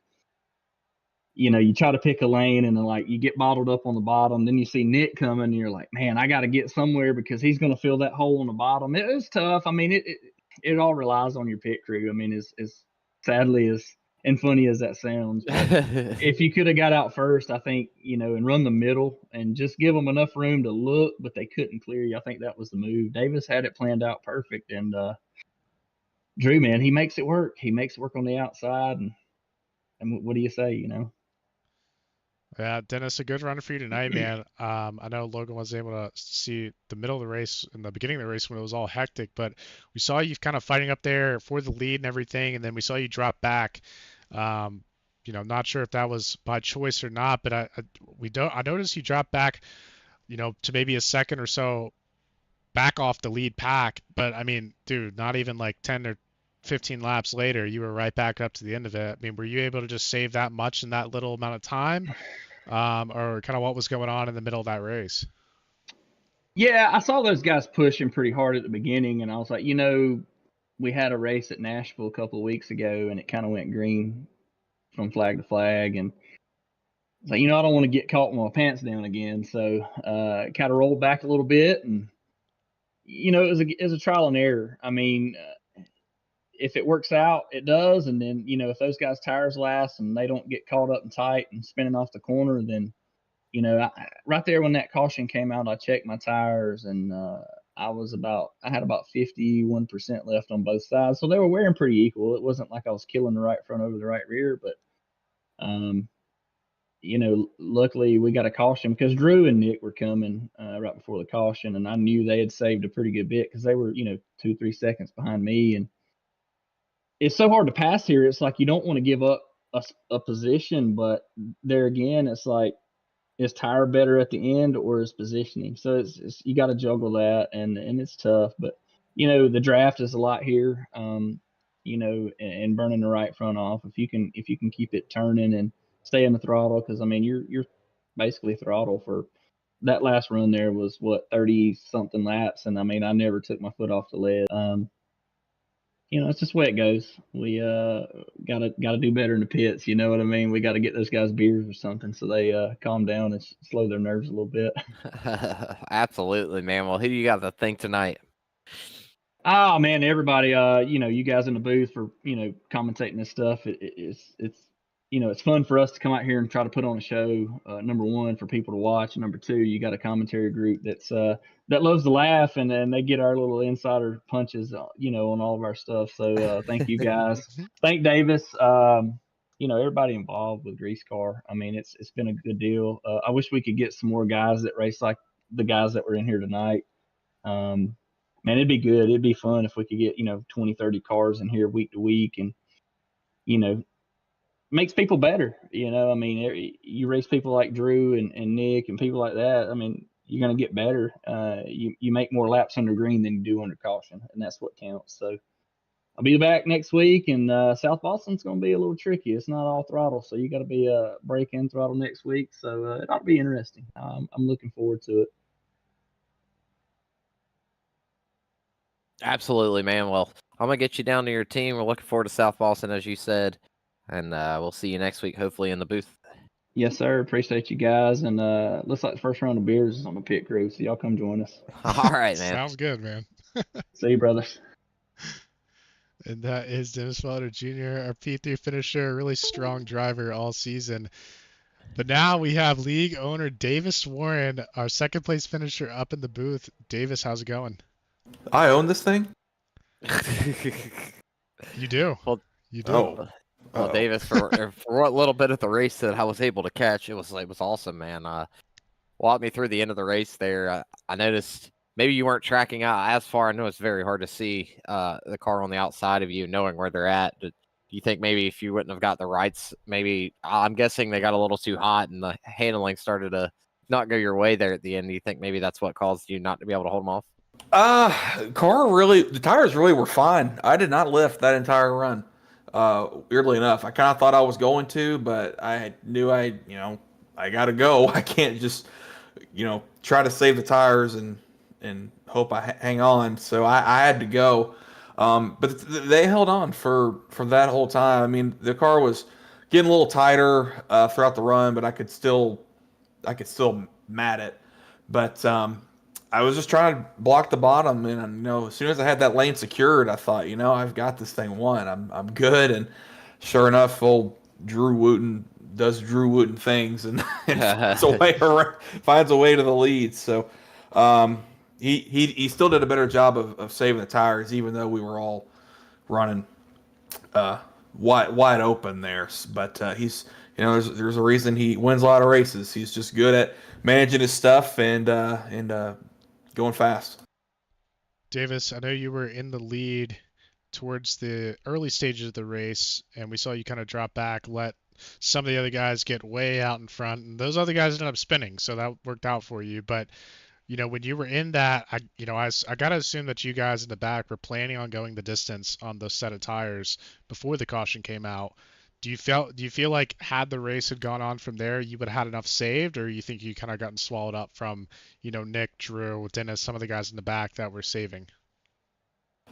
you try to pick a lane, and then like you get bottled up on the bottom. Then you see Nick coming, and you're like, man, I got to get somewhere because he's going to fill that hole on the bottom. It was tough. I mean, it all relies on your pit crew. I mean, as sadly as and funny as that sounds, but if you could have got out first, I think, and run the middle and just give them enough room to look, but they couldn't clear you. I think that was the move. Davis had it planned out perfect, and Drew, man, he makes it work. He makes it work on the outside, and what do you say, Yeah, Dennis, a good run for you tonight, man. I know Logan was able to see the middle of the race and the beginning of the race when it was all hectic, but we saw you kind of fighting up there for the lead and everything, and then we saw you drop back. Not sure if that was by choice or not, but I noticed you dropped back, to maybe a second or so back off the lead pack. But I mean, dude, not even like 10 or 15 laps later, you were right back up to the end of it. I mean, were you able to just save that much in that little amount of time? Or kind of what was going on in the middle of that race? Yeah, I saw those guys pushing pretty hard at the beginning, and I was like, we had a race at Nashville a couple of weeks ago, and it kind of went green from flag to flag, and I was like, I don't want to get caught with my pants down again. So kind of rolled back a little bit, and it was a trial and error. I mean, if it works out, it does, and then if those guys' tires last and they don't get caught up and tight and spinning off the corner, then right there when that caution came out, I checked my tires, and I had about 51% left on both sides, so they were wearing pretty equal. It wasn't like I was killing the right front over the right rear, but luckily we got a caution because Drew and Nick were coming right before the caution, and I knew they had saved a pretty good bit because they were 2-3 seconds behind me, and it's so hard to pass here. It's like you don't want to give up a position, but there again, it's like, is tire better at the end or is positioning? So it's you got to juggle that, and it's tough. But the draft is a lot here. And burning the right front off. If you can keep it turning and stay in the throttle, because I mean you're basically throttle for that last run. There was 30 something laps, and I mean I never took my foot off the lead. It's just the way it goes. We gotta do better in the pits. You know what I mean? We got to get those guys beers or something so they calm down and slow their nerves a little bit. Absolutely, man. Well, who do you got to thank tonight? Oh man, everybody. You guys in the booth for commentating this stuff. It's fun for us to come out here and try to put on a show. Number one, for people to watch. And number two, you got a commentary group that loves to laugh, and they get our little insider punches, on all of our stuff. So thank you guys. Thank Davis. Everybody involved with GreaseCar. I mean, it's been a good deal. I wish we could get some more guys that race like the guys that were in here tonight. Man, it'd be good. It'd be fun if we could get 20, 30 cars in here week to week, and makes people better. I mean, you race people like Drew and Nick and people like that. I mean, you're going to get better. You make more laps under green than you do under caution, and that's what counts. So I'll be back next week, and South Boston's going to be a little tricky. It's not all throttle, so you got to be brake and throttle next week. So it ought to be interesting. I'm looking forward to it. Absolutely, man. Well, I'm going to get you down to your team. We're looking forward to South Boston, as you said. And we'll see you next week, hopefully, in the booth. Yes, sir. Appreciate you guys. And looks like the first round of beers is on the pit crew, so y'all come join us. All right, man. Sounds good, man. See you, brothers. And that is Dennis Felder Jr., our P3 finisher, a really strong driver all season. But now we have league owner Davis Warren, our second place finisher, up in the booth. Davis, how's it going? I own this thing? You do. Well, you do. Oh. Well, Davis, for what little bit of the race that I was able to catch, it was awesome, man. Walked me through the end of the race there. I noticed maybe you weren't tracking out as far. I know it's very hard to see the car on the outside of you, knowing where they're at. Do you think maybe if you wouldn't have got the rights, maybe I'm guessing they got a little too hot and the handling started to not go your way there at the end? Do you think maybe that's what caused you not to be able to hold them off? The tires really were fine. I did not lift that entire run. Weirdly enough, I kind of thought I was going to, but I knew I gotta go. I can't just, try to save the tires and hope I hang on. So I had to go. But they held on for that whole time. I mean, the car was getting a little tighter throughout the run, but I could still mat it. But I was just trying to block the bottom, and as soon as I had that lane secured, I thought, I've got this thing won. I'm good. And sure enough, old Drew Wooten does Drew Wooten things and, and finds a way to the lead. So he still did a better job of saving the tires, even though we were all running uh, wide open there. But he's there's a reason he wins a lot of races. He's just good at managing his stuff and going fast. Davis, I know you were in the lead towards the early stages of the race, and we saw you kind of drop back, let some of the other guys get way out in front, and those other guys ended up spinning, so that worked out for you. But when you were in that, I gotta assume that you guys in the back were planning on going the distance on those set of tires before the caution came out. Do you feel like had the race had gone on from there, you would have had enough saved, or you think you kind of gotten swallowed up from, Nick, Drew, Dennis, some of the guys in the back that were saving?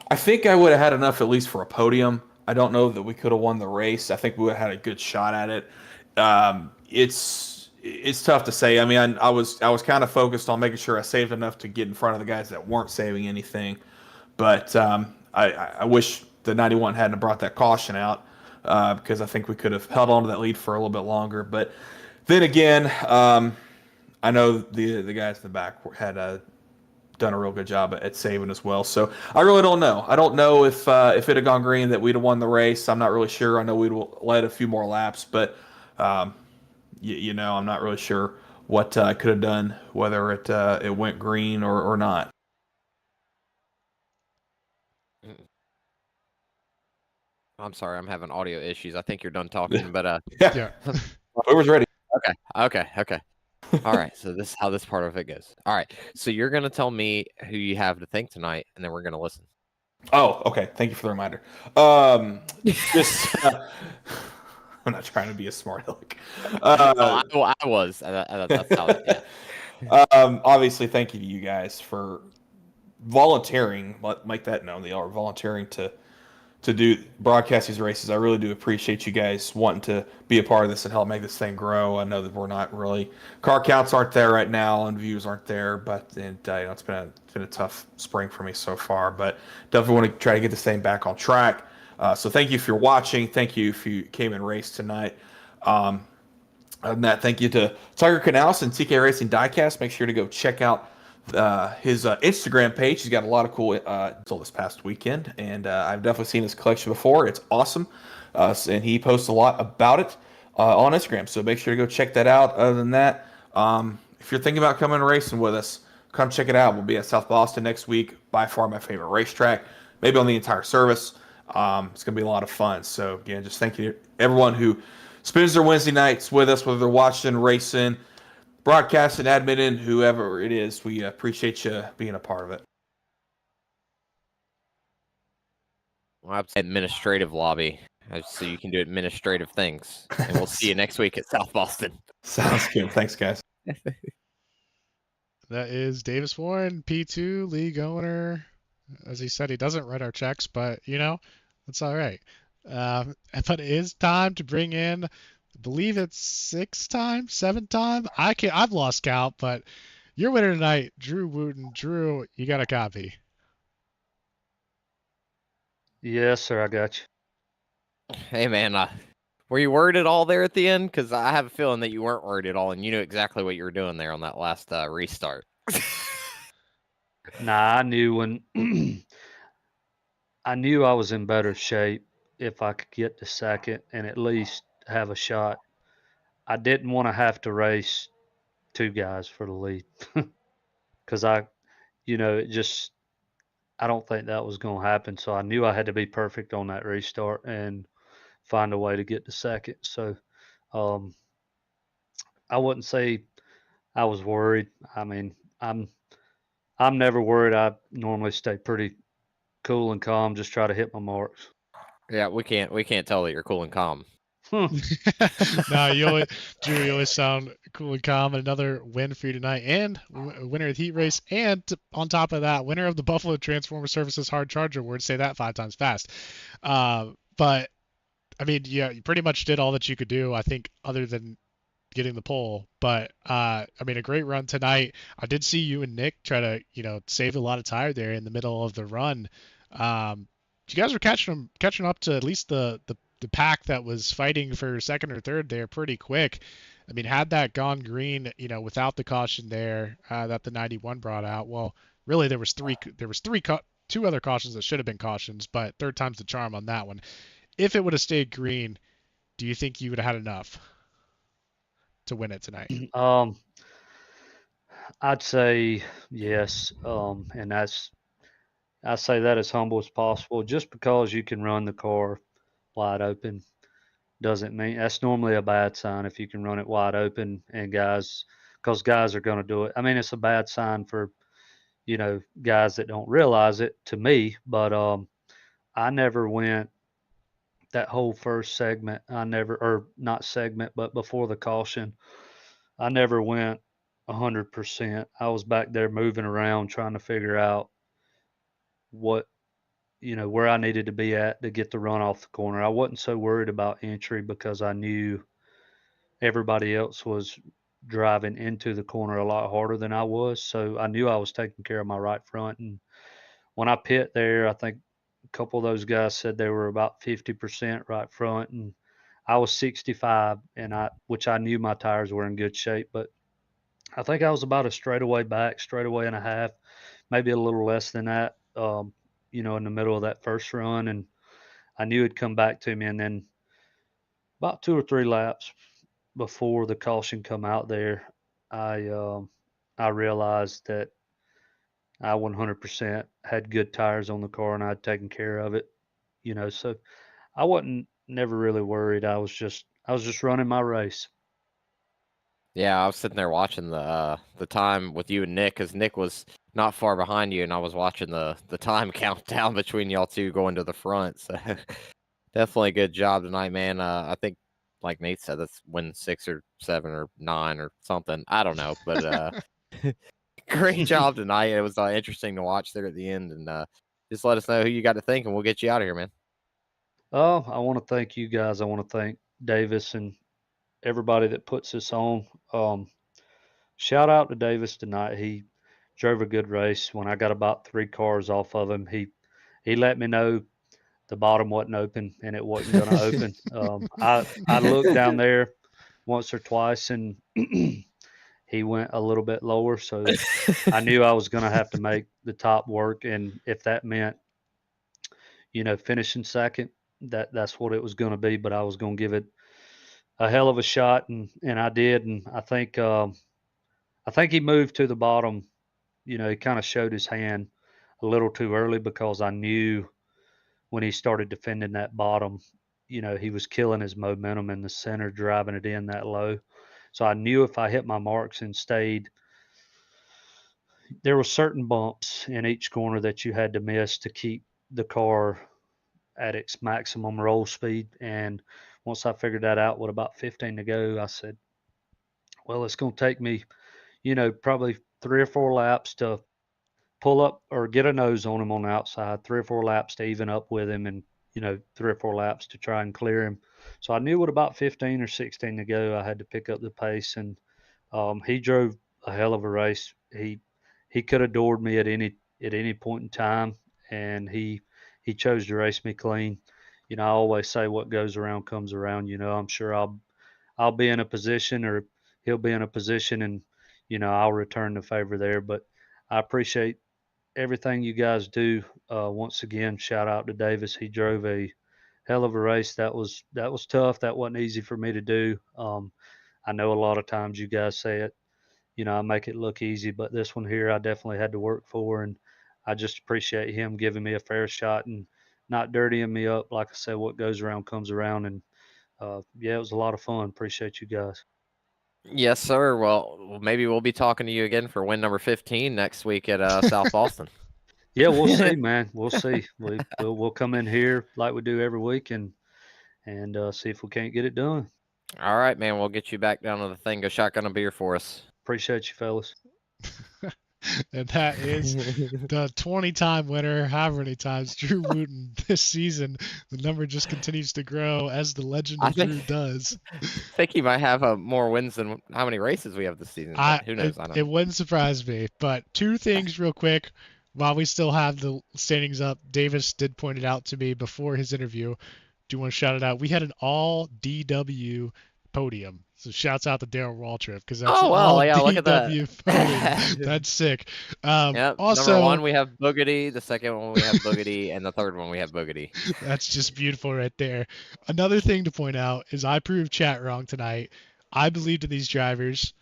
I think I would have had enough at least for a podium. I don't know that we could have won the race. I think we would have had a good shot at it. It's tough to say. I mean, I was kind of focused on making sure I saved enough to get in front of the guys that weren't saving anything. But I wish the 91 hadn't brought that caution out because I think we could have held on to that lead for a little bit longer. But then again, I know the guys in the back had done a real good job at saving as well. So I really don't know. I don't know if it had gone green that we'd have won the race. I'm not really sure. I know we'd led a few more laps, but I'm not really sure what I could have done, whether it went green or not. I'm sorry, I'm having audio issues. I think you're done talking, but Yeah. Whoever's ready. okay. All right, so this is how this part of it goes. All right, so you're gonna tell me who you have to think tonight, and then we're gonna listen. Oh, okay. Thank you for the reminder. Just I'm not trying to be a smart aleck. I was. That's how. Yeah. Obviously, thank you to you guys for volunteering. Make that known. They are volunteering to do broadcast these races. I really do appreciate you guys wanting to be a part of this and help make this thing grow. I know that we're not really car counts aren't there right now and views aren't there, but it's been a tough spring for me so far. But definitely want to try to get this thing back on track. So thank you if you're watching. Thank you if you came and raced tonight. Other than that, thank you to Tiger Canals and TK Racing Diecast. Make sure to go check out his Instagram page. He's got a lot of cool until this past weekend, and I've definitely seen his collection before. It's awesome, and he posts a lot about it on Instagram. So make sure to go check that out. Other than that, if you're thinking about coming and racing with us, come check it out. We'll be at South Boston next week. By far my favorite racetrack, maybe on the entire service. It's gonna be a lot of fun. So again, just thank you to everyone who spends their Wednesday nights with us, whether they're watching, racing, broadcasting, admin, whoever it is. We appreciate you being a part of it. Well, I'd say administrative lobby, so you can do administrative things. And we'll see you next week at South Boston. Sounds good. Thanks, guys. That is Davis Warren, P2 league owner. As he said, he doesn't write our checks, but that's all right. But it is time to bring in, I believe it's 7th time. I've lost count, but your winner tonight, Drew Wooten. Drew, you got a copy. Yes, sir. I got you. Hey, man, were you worried at all there at the end? Because I have a feeling that you weren't worried at all, and you knew exactly what you were doing there on that last restart. Nah, I knew when I knew I was in better shape if I could get to second and at least have a shot. I didn't want to have to race two guys for the lead because I don't think that was going to happen. So I knew I had to be perfect on that restart and find a way to get to second. So I wouldn't say I was worried. I mean, I'm never worried. I normally stay pretty cool and calm. Just try to hit my marks. Yeah, we can't tell that you're cool and calm. No, Drew, you always sound cool and calm. Another win for you tonight, and winner of the heat race, and on top of that, winner of the Buffalo Transformer Services Hard Charger Award. Say that 5 times fast. But I mean, yeah, you pretty much did all that you could do, I think, other than getting the pole. But I mean, a great run tonight. I did see you and Nick try to, save a lot of tire there in the middle of the run. You guys were catching up to at least the pack that was fighting for second or third there pretty quick. I mean, had that gone green, without the caution there that the 91 brought out, well, really two other cautions that should have been cautions, but third time's the charm on that one. If it would have stayed green, do you think you would have had enough to win it tonight? I'd say yes. And I say that as humble as possible. Just because you can run the car wide open doesn't mean that's normally a bad sign if you can run it wide open and because guys are going to do it. I mean, it's a bad sign for, guys that don't realize it to me, but I never went that whole first segment. Or not segment, but before the caution, I never went 100%. I was back there moving around trying to figure out what where I needed to be at to get the run off the corner. I wasn't so worried about entry because I knew everybody else was driving into the corner a lot harder than I was. So I knew I was taking care of my right front. And when I pit there, I think a couple of those guys said they were about 50% right front, and I was 65, which I knew my tires were in good shape, but I think I was about a straightaway back, straightaway and a half, maybe a little less than that. In the middle of that first run, and I knew it'd come back to me. And then about 2 or 3 laps before the caution come out there, I realized that I 100% had good tires on the car and I'd taken care of it. So I wasn't never really worried. I was just running my race. Yeah, I was sitting there watching the time with you and Nick, because Nick was not far behind you, and I was watching the time countdown between y'all two going to the front. So definitely a good job tonight, man. I think, like Nate said, that's win 6 or 7 or 9 or something. I don't know, but great job tonight. It was interesting to watch there at the end, and just let us know who you got to think, and we'll get you out of here, man. I want to thank you guys. I want to thank Davis and everybody that puts this on. Shout out to Davis tonight. He drove a good race. When I got about 3 cars off of him, he let me know the bottom wasn't open and it wasn't going to open. I looked down there once or twice and he went a little bit lower, so I knew I was going to have to make the top work, and if that meant finishing second, that's what it was going to be. But I was going to give it a hell of a shot, and I did. And I think he moved to the bottom. He kind of showed his hand a little too early because I knew when he started defending that bottom, he was killing his momentum in the center, driving it in that low. So I knew if I hit my marks and stayed, there were certain bumps in each corner that you had to miss to keep the car at its maximum roll speed. And once I figured that out with about 15 to go, I said, well, it's going to take me, probably 3 or 4 laps to pull up or get a nose on him on the outside, 3 or 4 laps to even up with him, and 3 or 4 laps to try and clear him. So I knew with about 15 or 16 to go, I had to pick up the pace, and he drove a hell of a race. He could have doored me at any point in time, and he chose to race me clean. I always say what goes around comes around. I'm sure I'll be in a position, or he'll be in a position, and I'll return the favor there. But I appreciate everything you guys do. Once again, shout out to Davis. He drove a hell of a race. That was tough. That wasn't easy for me to do. I know a lot of times you guys say it, I make it look easy, but this one here I definitely had to work for, and I just appreciate him giving me a fair shot and not dirtying me up. Like I said, what goes around comes around, and yeah, it was a lot of fun. Appreciate you guys. Yes, sir. Well, maybe we'll be talking to you again for win number 15 next week at South Boston. Yeah, we'll see, man. We'll see. We'll come in here like we do every week and see if we can't get it done. All right, man. We'll get you back down to the thing. Go shotgun a beer for us. Appreciate you, fellas. And that is the 20-time winner, however many times, Drew Wooten this season. The number just continues to grow as the legend I of think Drew does. I think he might have more wins than how many races we have this season. But who knows? I don't It know. wouldn't surprise me. But two things real quick while we still have the standings up. Davis did point it out to me before his interview. Do want to shout it out? We had an all DW podium. So shouts out to Daryl Waltrip because that's Oh an well, all yeah. Look at that. DW podium. That's sick. Yep. Also, Number 1 we have Boogity. The second one we have Boogity, and the third one we have Boogity. that's just beautiful right there. Another thing to point out is I proved chat wrong tonight. I believed in these drivers,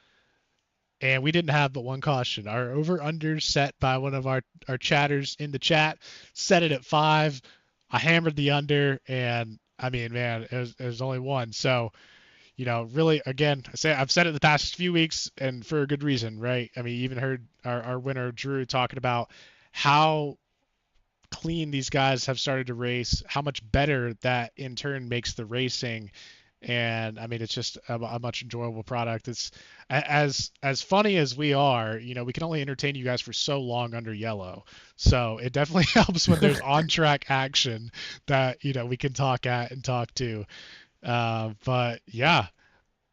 and we didn't have but one caution. Our over-under set by one of our chatters in the chat set it at 5. I hammered the under, and I mean, man, it was only one. So, really, again, I've said it the past few weeks, and for a good reason, right? I mean, you even heard our winner Drew talking about how clean these guys have started to race, how much better that in turn makes the racing. And I mean, it's just a much enjoyable product. It's as funny as we are, we can only entertain you guys for so long under yellow. So it definitely helps when there's on track action that, we can talk at and talk to. But yeah,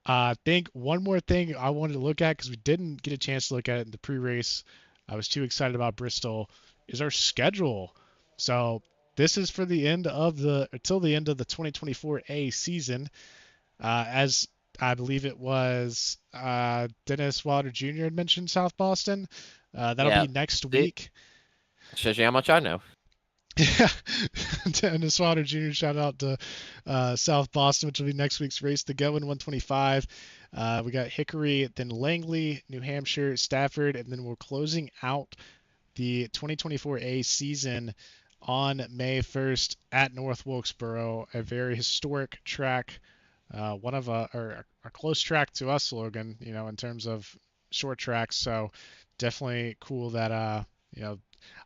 I think one more thing I wanted to look at because we didn't get a chance to look at it in the pre-race. I was too excited about Bristol. Is our schedule. So this is for the end of until the end of the 2024 A season. As I believe it was Dennis Wilder Jr. had mentioned South Boston. That'll Yeah. be next week. Shows you how much I know. Yeah, Dennis Wilder Jr. Shout out to South Boston, which will be next week's race. The Gowan 125. We got Hickory, then Langley, New Hampshire, Stafford, and then we're closing out the 2024 A season on May 1st at North Wilkesboro, a very historic track. One of a close track to us, Logan, in terms of short tracks. So definitely cool that,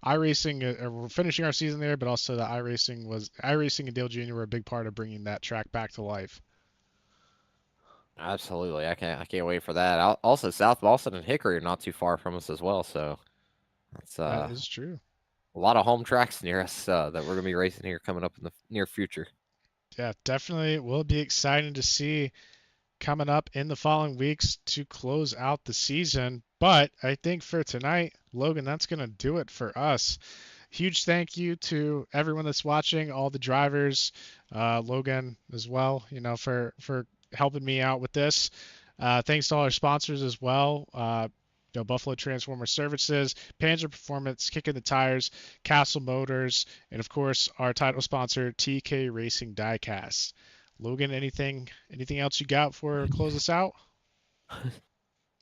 iRacing, we're finishing our season there, but also the iRacing and Dale Jr. were a big part of bringing that track back to life. Absolutely, I can't wait for that. Also, South Boston and Hickory are not too far from us as well, so that's That is true. a lot of home tracks near us that we're gonna be racing here coming up in the near future. Yeah, definitely will be exciting to see coming up in the following weeks to close out the season. But I think for tonight, Logan, that's going to do it for us. Huge thank you to everyone that's watching, all the drivers, Logan as well, for helping me out with this. Thanks to all our sponsors as well. Buffalo Transformer Services, Panzer Performance, Kicking the Tires, Castle Motors, and of course our title sponsor, TK Racing Diecasts. Logan, anything else you got for close us out?